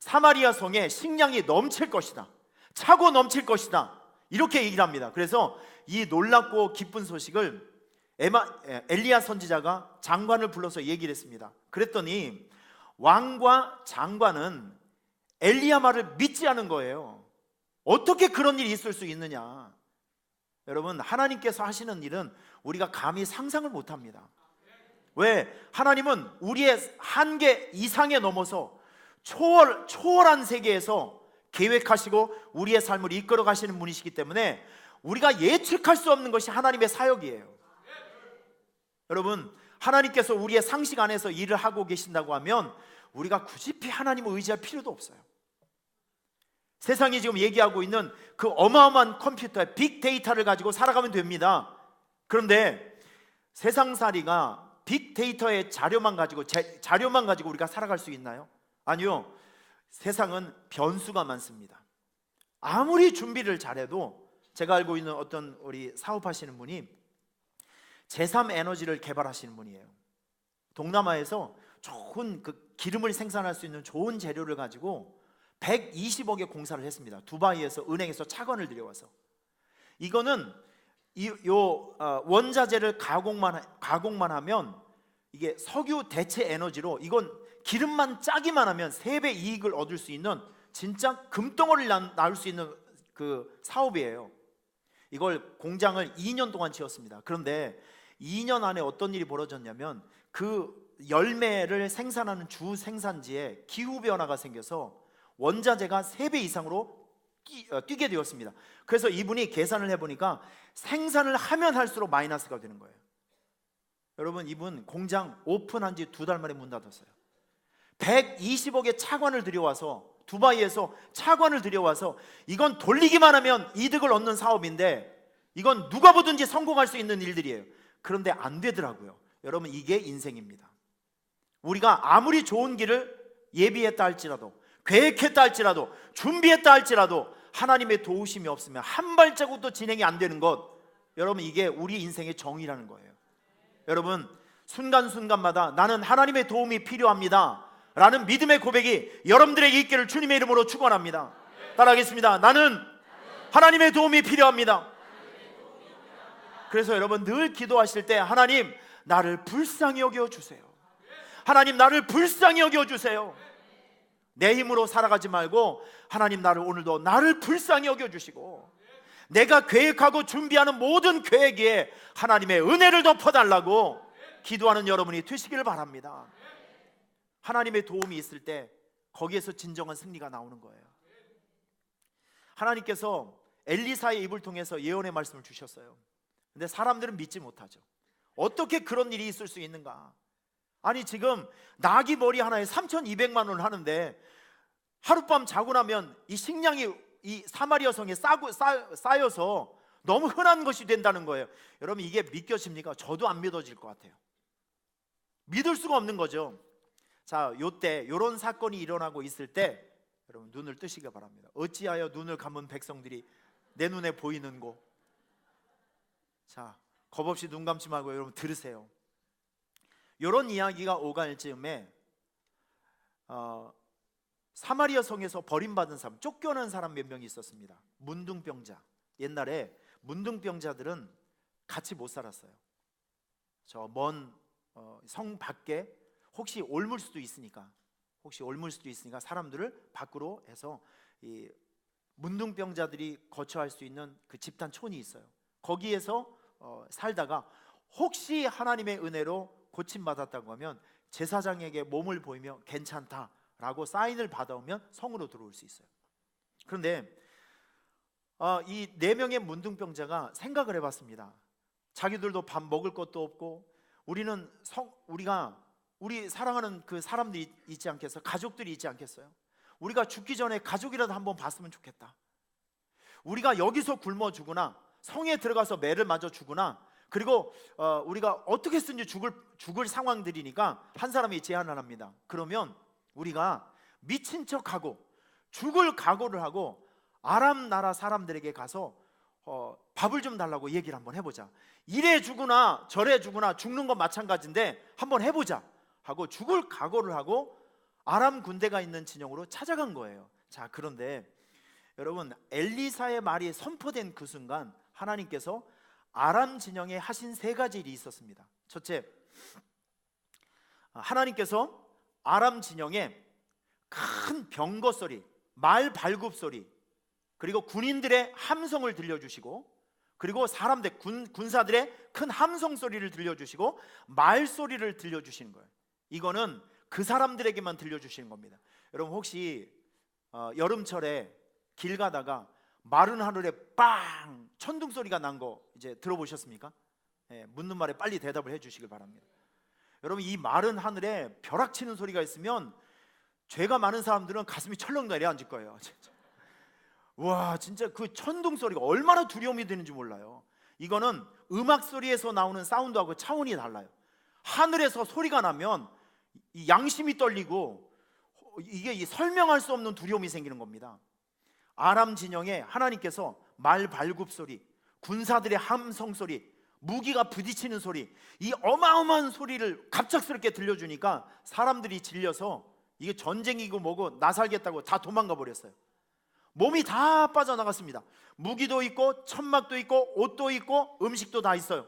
[SPEAKER 1] 사마리아 성에 식량이 넘칠 것이다. 차고 넘칠 것이다. 이렇게 얘기를 합니다. 그래서 이 놀랍고 기쁜 소식을 엘리야 선지자가 장관을 불러서 얘기를 했습니다. 그랬더니 왕과 장관은 엘리야 말을 믿지 않은 거예요. 어떻게 그런 일이 있을 수 있느냐. 여러분, 하나님께서 하시는 일은 우리가 감히 상상을 못합니다. 왜? 하나님은 우리의 한계 이상에 넘어서 초월한 세계에서 계획하시고 우리의 삶을 이끌어 가시는 분이시기 때문에 우리가 예측할 수 없는 것이 하나님의 사역이에요. 여러분, 하나님께서 우리의 상식 안에서 일을 하고 계신다고 하면 우리가 굳이 하나님을 의지할 필요도 없어요. 세상이 지금 얘기하고 있는 그 어마어마한 컴퓨터, 빅데이터를 가지고 살아가면 됩니다. 그런데 세상살이가 빅데이터의 자료만 가지고 우리가 살아갈 수 있나요? 아니요. 세상은 변수가 많습니다. 아무리 준비를 잘해도, 제가 알고 있는 어떤 우리 사업하시는 분이 제3에너지를 개발하시는 분이에요. 동남아에서 좋은 그 기름을 생산할 수 있는 좋은 재료를 가지고 120억의 공사를 했습니다. 두바이에서 은행에서 차관을 들여와서. 이거는 원자재를 가공만 하면 이게 석유 대체 에너지로, 이건 기름만 짜기만 하면 3배 이익을 얻을 수 있는 진짜 금덩어리를 낳을 수 있는 그 사업이에요. 이걸 공장을 2년 동안 지었습니다. 그런데 2년 안에 어떤 일이 벌어졌냐면 그 열매를 생산하는 주 생산지에 기후 변화가 생겨서 원자재가 3배 이상으로 뛰게 되었습니다. 그래서 이분이 계산을 해보니까 생산을 하면 할수록 마이너스가 되는 거예요. 여러분, 이분 공장 오픈한 지 2달 만에 문 닫았어요. 120억의 차관을 들여와서, 두바이에서 차관을 들여와서, 이건 돌리기만 하면 이득을 얻는 사업인데 이건 누가 보든지 성공할 수 있는 일들이에요. 그런데 안 되더라고요. 여러분, 이게 인생입니다. 우리가 아무리 좋은 길을 예비했다 할지라도, 계획했다 할지라도, 준비했다 할지라도 하나님의 도우심이 없으면 한 발자국도 진행이 안 되는 것, 여러분, 이게 우리 인생의 정의라는 거예요. 여러분, 순간순간마다 나는 하나님의 도움이 필요합니다 라는 믿음의 고백이 여러분들에게 있기를 주님의 이름으로 축원합니다. 따라하겠습니다. 나는 하나님의 도움이 필요합니다. 그래서 여러분, 늘 기도하실 때 하나님, 나를 불쌍히 여겨주세요. 하나님, 나를 불쌍히 여겨주세요. 내 힘으로 살아가지 말고 하나님, 오늘도 나를 불쌍히 여겨주시고 내가 계획하고 준비하는 모든 계획에 하나님의 은혜를 덮어달라고 기도하는 여러분이 되시기를 바랍니다. 하나님의 도움이 있을 때 거기에서 진정한 승리가 나오는 거예요. 하나님께서 엘리사의 입을 통해서 예언의 말씀을 주셨어요. 근데 사람들은 믿지 못하죠. 어떻게 그런 일이 있을 수 있는가? 아니, 지금 나귀 머리 하나에 3,200만 원을 하는데 하룻밤 자고 나면 이 식량이 이 사마리아 성에 쌓여서 너무 흔한 것이 된다는 거예요. 여러분, 이게 믿겨집니까? 저도 안 믿어질 것 같아요. 믿을 수가 없는 거죠. 자, 요때 요런 사건이 일어나고 있을 때 여러분, 눈을 뜨시기 바랍니다. 어찌하여 눈을 감은 백성들이 내 눈에 보이는고. 자, 겁없이 눈 감지 말고 여러분 들으세요. 요런 이야기가 오갈 즈음에 사마리아 성에서 버림받은 사람, 쫓겨난 사람 몇 명이 있었습니다. 문둥병자. 옛날에 문둥병자들은 같이 못 살았어요. 저 먼 성 밖에 혹시 옮을 수도 있으니까 사람들을 밖으로 해서 이 문둥병자들이 거처할 수 있는 그 집단촌이 있어요. 거기에서 살다가 혹시 하나님의 은혜로 고침받았다고 하면 제사장에게 몸을 보이며 괜찮다라고 사인을 받아오면 성으로 들어올 수 있어요. 그런데 이 4명의 문둥병자가 생각을 해봤습니다. 자기들도 밥 먹을 것도 없고 우리 사랑하는 그 사람들이 있지 않겠어요? 가족들이 있지 않겠어요? 우리가 죽기 전에 가족이라도 한번 봤으면 좋겠다. 우리가 여기서 굶어 죽으나 성에 들어가서 매를 맞아 죽으나, 그리고 우리가 어떻게 쓰든지 죽을 상황들이니까 한 사람이 제안을 합니다. 그러면 우리가 미친 척하고 죽을 각오를 하고 아람 나라 사람들에게 가서 밥을 좀 달라고 얘기를 한번 해보자. 이래 죽으나 저래 죽으나 죽는 건 마찬가지인데 한번 해보자 하고 죽을 각오를 하고 아람 군대가 있는 진영으로 찾아간 거예요. 자, 그런데 여러분, 엘리사의 말이 선포된 그 순간 하나님께서 아람 진영에 하신 3가지 일이 있었습니다. 첫째, 하나님께서 아람 진영에 큰 병거 소리, 말 발굽 소리, 그리고 군인들의 함성을 들려주시고, 그리고 사람들, 군사들의 큰 함성 소리를 들려주시고 말 소리를 들려주시는 거예요. 이거는 그 사람들에게만 들려주시는 겁니다. 여러분, 혹시 여름철에 길 가다가 마른 하늘에 빵 천둥 소리가 난 거 이제 들어보셨습니까? 예, 묻는 말에 빨리 대답을 해주시길 바랍니다. 여러분, 이 마른 하늘에 벼락치는 소리가 있으면 죄가 많은 사람들은 가슴이 철렁 내려앉을 거예요. 진짜. 와, 진짜 그 천둥 소리가 얼마나 두려움이 되는지 몰라요. 이거는 음악 소리에서 나오는 사운드하고 차원이 달라요. 하늘에서 소리가 나면 이 양심이 떨리고 이게 설명할 수 없는 두려움이 생기는 겁니다. 아람 진영에 하나님께서 말 발굽 소리, 군사들의 함성 소리, 무기가 부딪히는 소리, 이 어마어마한 소리를 갑작스럽게 들려주니까 사람들이 질려서 이게 전쟁이고 뭐고 나 살겠다고 다 도망가 버렸어요. 몸이 다 빠져나갔습니다. 무기도 있고 천막도 있고 옷도 있고 음식도 다 있어요.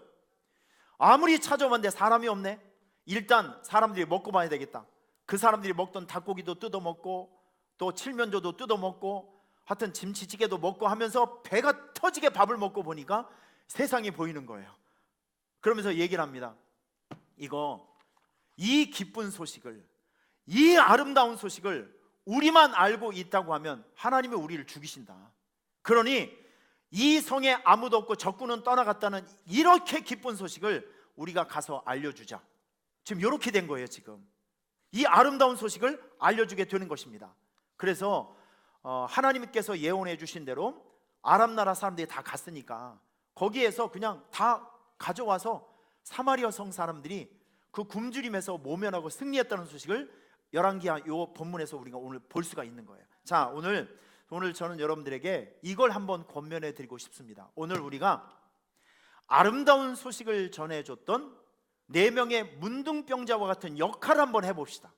[SPEAKER 1] 아무리 찾아봤는데 사람이 없네. 일단 사람들이 먹고 봐야 되겠다. 그 사람들이 먹던 닭고기도 뜯어먹고 또 칠면조도 뜯어먹고 하여튼 김치찌개도 먹고 하면서 배가 터지게 밥을 먹고 보니까 세상이 보이는 거예요. 그러면서 얘기를 합니다. 이 기쁜 소식을, 이 아름다운 소식을 우리만 알고 있다고 하면 하나님이 우리를 죽이신다. 그러니 이 성에 아무도 없고 적군은 떠나갔다는 이렇게 기쁜 소식을 우리가 가서 알려주자. 지금 이렇게 된 거예요. 지금 이 아름다운 소식을 알려주게 되는 것입니다. 그래서 하나님께서 예언해 주신 대로 아람 나라 사람들이 다 갔으니까 거기에서 그냥 다 가져와서 사마리아 성 사람들이 그 굶주림에서 모면하고 승리했다는 소식을 열왕기하 요 본문에서 우리가 오늘 볼 수가 있는 거예요. 자, 오늘 저는 여러분들에게 이걸 한번 권면해 드리고 싶습니다. 오늘 우리가 아름다운 소식을 전해줬던 4명의 문둥병자와 같은 역할을 한번 해봅시다.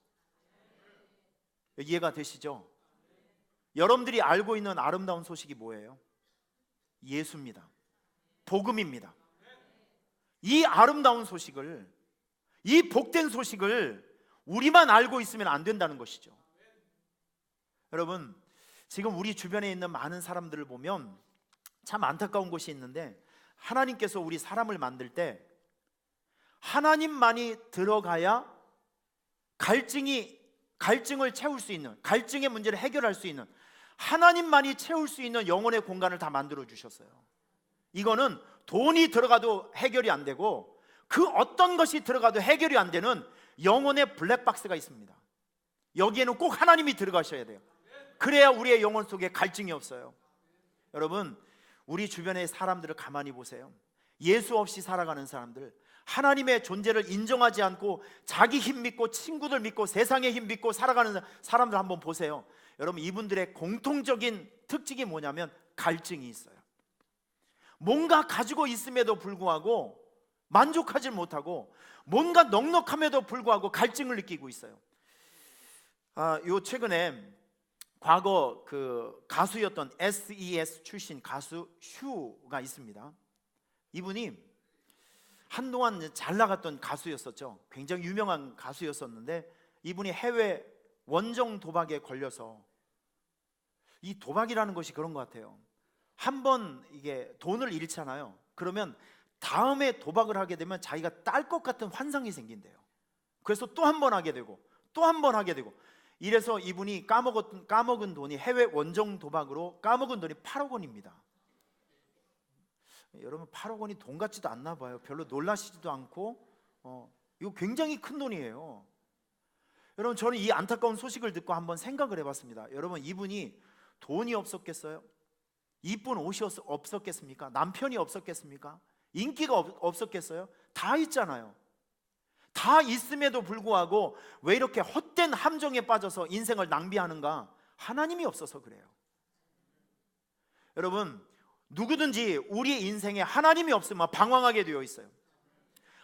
[SPEAKER 1] 이해가 되시죠? 여러분들이 알고 있는 아름다운 소식이 뭐예요? 예수입니다. 복음입니다. 이 아름다운 소식을, 이 복된 소식을 우리만 알고 있으면 안 된다는 것이죠. 여러분, 지금 우리 주변에 있는 많은 사람들을 보면 참 안타까운 것이 있는데, 하나님께서 우리 사람을 만들 때 하나님만이 들어가야 갈증을 채울 수 있는, 갈증의 문제를 해결할 수 있는, 하나님만이 채울 수 있는 영혼의 공간을 다 만들어 주셨어요. 이거는 돈이 들어가도 해결이 안 되고 그 어떤 것이 들어가도 해결이 안 되는 영혼의 블랙박스가 있습니다. 여기에는 꼭 하나님이 들어가셔야 돼요. 그래야 우리의 영혼 속에 갈증이 없어요. 여러분, 우리 주변의 사람들을 가만히 보세요. 예수 없이 살아가는 사람들, 하나님의 존재를 인정하지 않고 자기 힘 믿고 친구들 믿고 세상의 힘 믿고 살아가는 사람들 한번 보세요. 여러분, 이분들의 공통적인 특징이 뭐냐면 갈증이 있어요. 뭔가 가지고 있음에도 불구하고 만족하지 못하고 뭔가 넉넉함에도 불구하고 갈증을 느끼고 있어요. 요 최근에 과거 그 가수였던 SES 출신 가수 슈가 있습니다. 이분이 한동안 잘 나갔던 가수였었죠. 굉장히 유명한 가수였었는데 이분이 해외 원정 도박에 걸려서, 이 도박이라는 것이 그런 것 같아요. 한번 이게 돈을 잃잖아요. 그러면 다음에 도박을 하게 되면 자기가 딸 것 같은 환상이 생긴대요. 그래서 또 한 번 하게 되고 또 한 번 하게 되고, 이래서 이분이 까먹은 돈이, 해외 원정 도박으로 까먹은 돈이 8억 원입니다. 여러분, 8억 원이 돈 같지도 않나 봐요. 별로 놀라시지도 않고 이거 굉장히 큰 돈이에요. 여러분, 저는 이 안타까운 소식을 듣고 한번 생각을 해봤습니다. 여러분, 이분이 돈이 없었겠어요? 이쁜 옷이 없었겠습니까? 남편이 없었겠습니까? 인기가 없었겠어요? 다 있잖아요. 다 있음에도 불구하고 왜 이렇게 헛된 함정에 빠져서 인생을 낭비하는가? 하나님이 없어서 그래요. 여러분, 누구든지 우리 인생에 하나님이 없으면 방황하게 되어 있어요.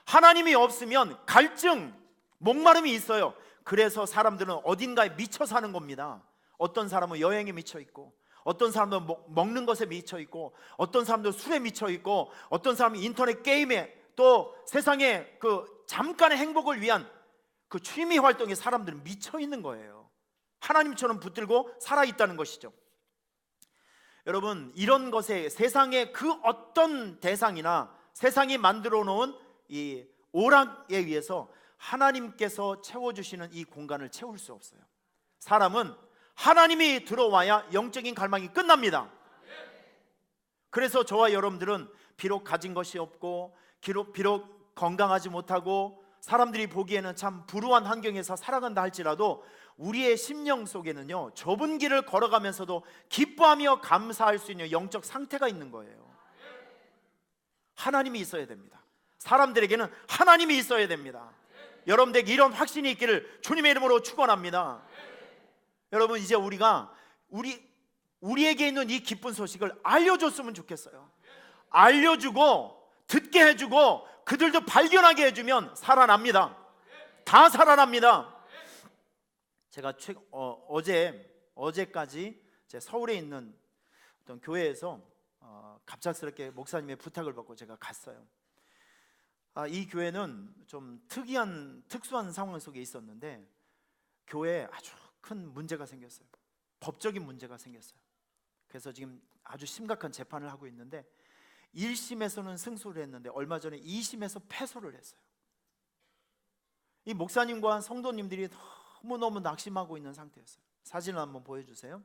[SPEAKER 1] 하나님이 없으면 갈증, 목마름이 있어요. 그래서 사람들은 어딘가에 미쳐 사는 겁니다. 어떤 사람은 여행에 미쳐 있고, 어떤 사람은 먹는 것에 미쳐 있고, 어떤 사람도 술에 미쳐 있고, 어떤 사람은 인터넷 게임에, 또 세상에 그 잠깐의 행복을 위한 그 취미 활동에 사람들은 미쳐 있는 거예요. 하나님처럼 붙들고 살아 있다는 것이죠. 여러분, 이런 것에 세상의 그 어떤 대상이나 세상이 만들어 놓은 이 오락에 의해서 하나님께서 채워주시는 이 공간을 채울 수 없어요. 사람은 하나님이 들어와야 영적인 갈망이 끝납니다. 그래서 저와 여러분들은 비록 가진 것이 없고 비록 건강하지 못하고 사람들이 보기에는 참 불우한 환경에서 살아간다 할지라도 우리의 심령 속에는요, 좁은 길을 걸어가면서도 기뻐하며 감사할 수 있는 영적 상태가 있는 거예요. 하나님이 있어야 됩니다. 사람들에게는 하나님이 있어야 됩니다. 여러분들에게 이런 확신이 있기를 주님의 이름으로 축원합니다. 여러분, 이제 우리에게 있는 이 기쁜 소식을 알려줬으면 좋겠어요. 알려주고 듣게 해주고 그들도 발견하게 해주면 살아납니다. 다 살아납니다. 제가 어제까지 서울에 있는 어떤 교회에서 갑작스럽게 목사님의 부탁을 받고 제가 갔어요. 이 교회는 좀 특수한 상황 속에 있었는데 교회에 아주 큰 문제가 생겼어요. 법적인 문제가 생겼어요. 그래서 지금 아주 심각한 재판을 하고 있는데 1심에서는 승소를 했는데 얼마 전에 2심에서 패소를 했어요. 이 목사님과 성도님들이 너무너무 낙심하고 있는 상태였어요. 사진을 한번 보여주세요.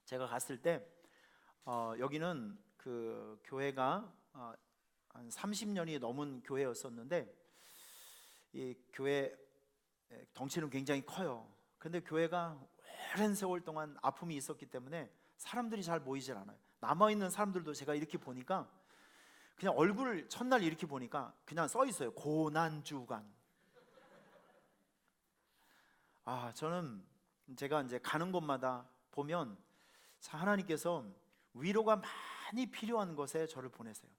[SPEAKER 1] 제가 갔을 때 여기는 그 교회가 한 30년이 넘은 교회였었는데 이 교회 덩치는 굉장히 커요. 근데 교회가 오랜 세월 동안 아픔이 있었기 때문에 사람들이 잘 모이질 않아요. 남아있는 사람들도 제가 이렇게 보니까 그냥 얼굴 첫날 이렇게 보니까 그냥 써 있어요. 고난주간. 저는 제가 이제 가는 곳마다 보면 하나님께서 위로가 많이 필요한 것에 저를 보내세요.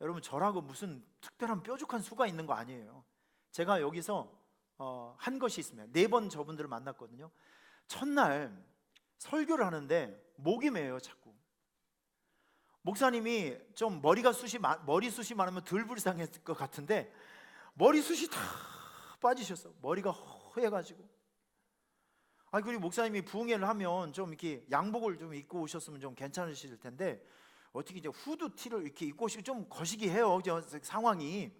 [SPEAKER 1] 여러분, 저라고 무슨 특별한 뾰족한 수가 있는 거 아니에요. 제가 여기서 한 것이 있습니다. 4번 저분들을 만났거든요. 첫날 설교를 하는데 목이 메요. 자꾸 목사님이 좀 머리숱이 많으면 덜 불쌍했을 것 같은데 머리숱이 다 빠지셨어. 머리가 허해가지고. 그리고 목사님이 부흥회를 하면 좀 이렇게 양복을 좀 입고 오셨으면 좀 괜찮으실 텐데 어떻게 이제 후드티를 이렇게 입고 오시고 좀 거시기 해요. 상황이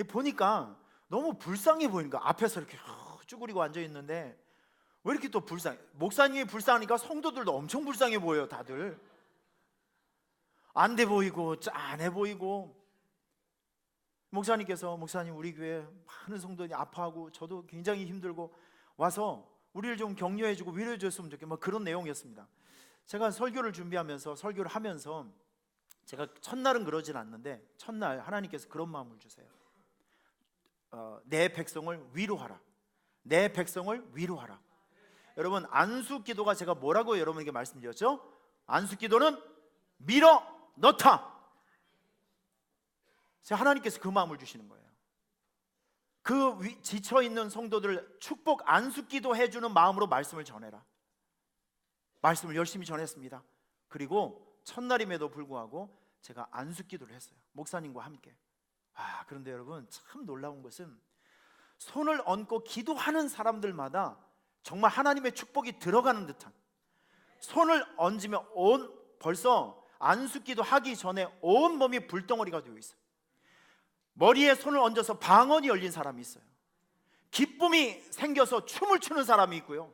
[SPEAKER 1] 보니까 너무 불쌍해 보이는 거야. 앞에서 이렇게 쭈그리고 앉아 있는데 왜 이렇게 또 불쌍해? 목사님이 불쌍하니까 성도들도 엄청 불쌍해 보여요. 다들 안 돼 보이고 짠해 보이고. 목사님 우리 교회 많은 성도들이 아파하고 저도 굉장히 힘들고 와서 우리를 좀 격려해주고 위로해줬으면 좋겠다, 그런 내용이었습니다. 제가 설교를 준비하면서 설교를 하면서 제가 첫날은 그러진 않는데 첫날 하나님께서 그런 마음을 주세요. 내 백성을 위로하라. 내 백성을 위로하라. 여러분, 안수기도가 제가 뭐라고 여러분에게 말씀드렸죠? 안수기도는 밀어 넣다. 하나님께서 그 마음을 주시는 거예요. 그 지쳐있는 성도들 축복 안수기도 해주는 마음으로 말씀을 전해라. 말씀을 열심히 전했습니다. 그리고 첫날임에도 불구하고 제가 안수기도를 했어요. 목사님과 함께. 그런데 여러분, 참 놀라운 것은 손을 얹고 기도하는 사람들마다 정말 하나님의 축복이 들어가는 듯한, 손을 얹으면 벌써 안수기도 하기 전에 온 몸이 불덩어리가 되어 있어요. 머리에 손을 얹어서 방언이 열린 사람이 있어요. 기쁨이 생겨서 춤을 추는 사람이 있고요.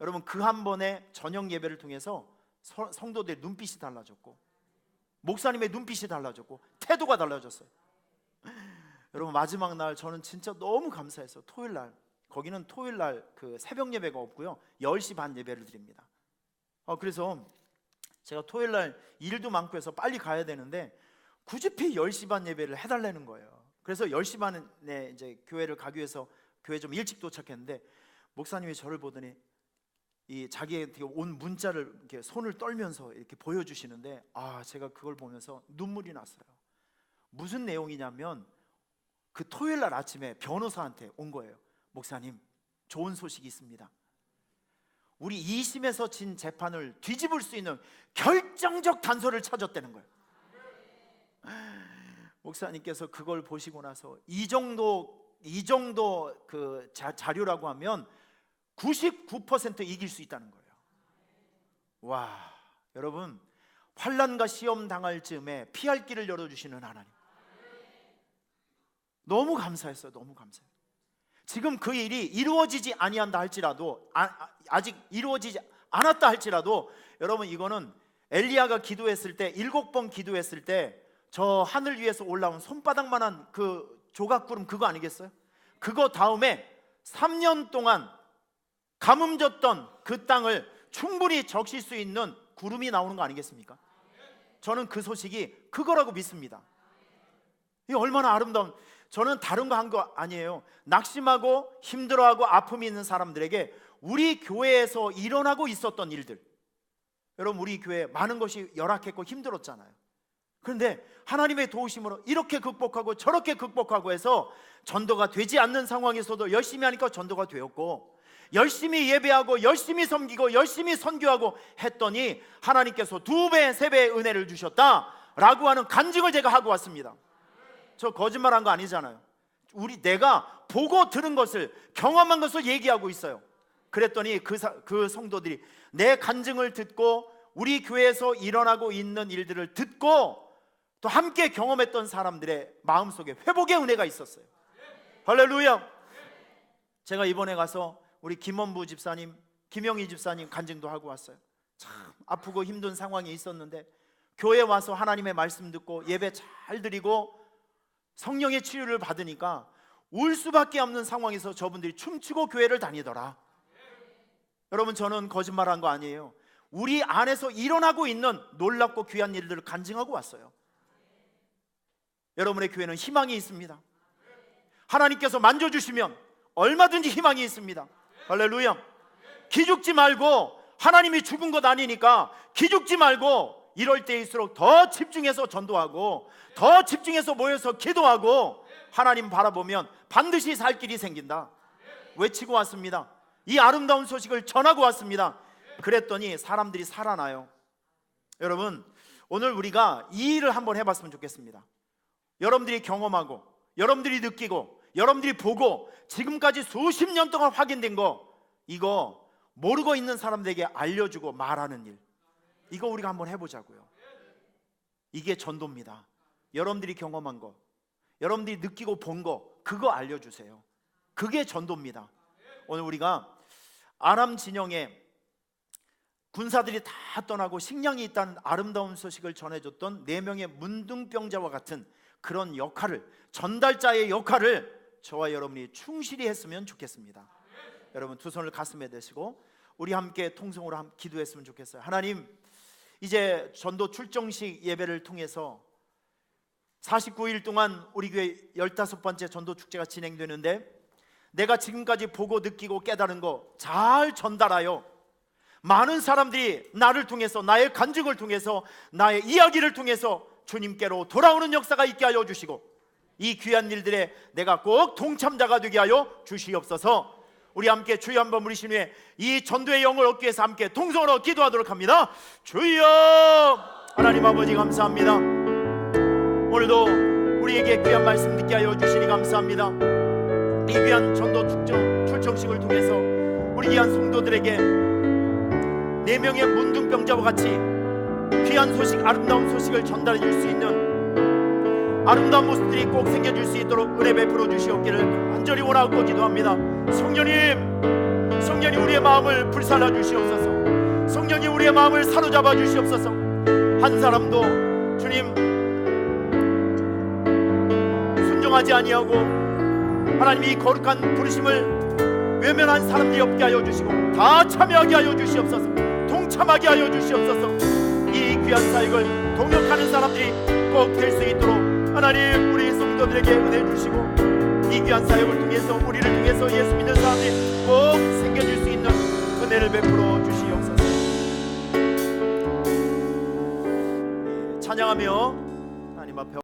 [SPEAKER 1] 여러분, 그 한 번의 저녁 예배를 통해서 성도들의 눈빛이 달라졌고 목사님의 눈빛이 달라졌고 태도가 달라졌어요. 여러분, 마지막 날 저는 진짜 너무 감사했어요. 토요일날, 거기는 토요일날 그 새벽 예배가 없고요 10시 반 예배를 드립니다. 그래서 제가 토요일날 일도 많고 해서 빨리 가야 되는데 굳이 10시 반 예배를 해달라는 거예요. 그래서 10시 반에 이제 교회를 가기 위해서 교회 좀 일찍 도착했는데 목사님이 저를 보더니 이 자기에게 온 문자를 이렇게 손을 떨면서 이렇게 보여주시는데 제가 그걸 보면서 눈물이 났어요. 무슨 내용이냐면 그 토요일 날 아침에 변호사한테 온 거예요. 목사님, 좋은 소식이 있습니다. 우리 2심에서 진 재판을 뒤집을 수 있는 결정적 단서를 찾았다는 거예요. 목사님께서 그걸 보시고 나서 이 정도 그 자료라고 하면 99% 이길 수 있다는 거예요. 와, 여러분, 환난과 시험 당할 즈음에 피할 길을 열어주시는 하나님, 너무 감사했어요. 너무 감사해요. 지금 그 일이 이루어지지 아니한다 할지라도 아직 이루어지지 않았다 할지라도 여러분, 이거는 엘리야가 기도했을 때 7번 기도했을 때 저 하늘 위에서 올라온 손바닥만한 그 조각구름 그거 아니겠어요? 그거 다음에 3년 동안 가뭄졌던 그 땅을 충분히 적실 수 있는 구름이 나오는 거 아니겠습니까? 저는 그 소식이 그거라고 믿습니다. 이게 얼마나 아름다운, 저는 다른 거 한 거 아니에요. 낙심하고 힘들어하고 아픔이 있는 사람들에게 우리 교회에서 일어나고 있었던 일들, 여러분 우리 교회 많은 것이 열악했고 힘들었잖아요. 그런데 하나님의 도우심으로 이렇게 극복하고 저렇게 극복하고 해서 전도가 되지 않는 상황에서도 열심히 하니까 전도가 되었고, 열심히 예배하고 열심히 섬기고 열심히 선교하고 했더니 하나님께서 2배 3배의 은혜를 주셨다라고 하는 간증을 제가 하고 왔습니다. 저 거짓말한 거 아니잖아요. 내가 보고 들은 것을, 경험한 것을 얘기하고 있어요. 그랬더니 그 성도들이 내 간증을 듣고 우리 교회에서 일어나고 있는 일들을 듣고 또 함께 경험했던 사람들의 마음속에 회복의 은혜가 있었어요. 할렐루야. 제가 이번에 가서 우리 김원부 집사님, 김영희 집사님 간증도 하고 왔어요. 참 아프고 힘든 상황이 있었는데 교회 와서 하나님의 말씀 듣고 예배 잘 드리고 성령의 치유를 받으니까 울 수밖에 없는 상황에서 저분들이 춤추고 교회를 다니더라. 여러분 저는 거짓말한 거 아니에요. 우리 안에서 일어나고 있는 놀랍고 귀한 일들을 간증하고 왔어요. 여러분의 교회는 희망이 있습니다. 하나님께서 만져주시면 얼마든지 희망이 있습니다. 할렐루야. 기죽지 말고, 하나님이 죽은 것 아니니까 기죽지 말고 이럴 때일수록 더 집중해서 전도하고 더 집중해서 모여서 기도하고 하나님 바라보면 반드시 살 길이 생긴다 외치고 왔습니다. 이 아름다운 소식을 전하고 왔습니다. 그랬더니 사람들이 살아나요. 여러분 오늘 우리가 이 일을 한번 해봤으면 좋겠습니다. 여러분들이 경험하고 여러분들이 느끼고 여러분들이 보고 지금까지 수십 년 동안 확인된 거, 이거 모르고 있는 사람들에게 알려주고 말하는 일, 이거 우리가 한번 해보자고요. 이게 전도입니다. 여러분들이 경험한 거, 여러분들이 느끼고 본 거, 그거 알려주세요. 그게 전도입니다. 오늘 우리가 아람 진영에 군사들이 다 떠나고 식량이 있다는 아름다운 소식을 전해줬던 4명의 문둥병자와 같은 그런 역할을, 전달자의 역할을 저와 여러분이 충실히 했으면 좋겠습니다. 여러분 두 손을 가슴에 대시고 우리 함께 통성으로 기도했으면 좋겠어요. 하나님, 이제 전도 출정식 예배를 통해서 49일 동안 우리 교회 15번째 전도 축제가 진행되는데, 내가 지금까지 보고 느끼고 깨달은 거 잘 전달하여 많은 사람들이 나를 통해서, 나의 간증을 통해서, 나의 이야기를 통해서 주님께로 돌아오는 역사가 있게 하여 주시고, 이 귀한 일들에 내가 꼭 동참자가 되게 하여 주시옵소서. 우리 함께 주여 한번 부르신 후에 이 전도의 영을 얻기 위해서 함께 동성으로 기도하도록 합니다. 주여. 하나님 아버지 감사합니다. 오늘도 우리에게 귀한 말씀 듣게 하여 주시니 감사합니다. 이 귀한 전도 출정식을 통해서 우리 귀한 성도들에게 4명의 문둥병자와 같이 귀한 소식, 아름다운 소식을 전달해 줄 수 있는 아름다운 모습들이 꼭 생겨줄 수 있도록 은혜 베풀어 주시옵기를 간절히 원하고 기도합니다. 성령님 우리의 마음을 불살라 주시옵소서. 성령님 우리의 마음을 사로잡아 주시옵소서. 한 사람도 주님 순종하지 아니하고 하나님이 이 거룩한 부르심을 외면한 사람들이 없게 하여 주시고 다 참여하게 하여 주시옵소서. 동참하게 하여 주시옵소서. 이 귀한 사역을 동역하는 사람들이 꼭 될 수 있도록 하나님 우리 성도들에게 은혜 주시고, 이 귀한 사역을 통해서 우리를 통해서 예수 믿는 사람들이 꼭 생겨질 수 있는 은혜를 베풀어 주시옵소서. 찬양하며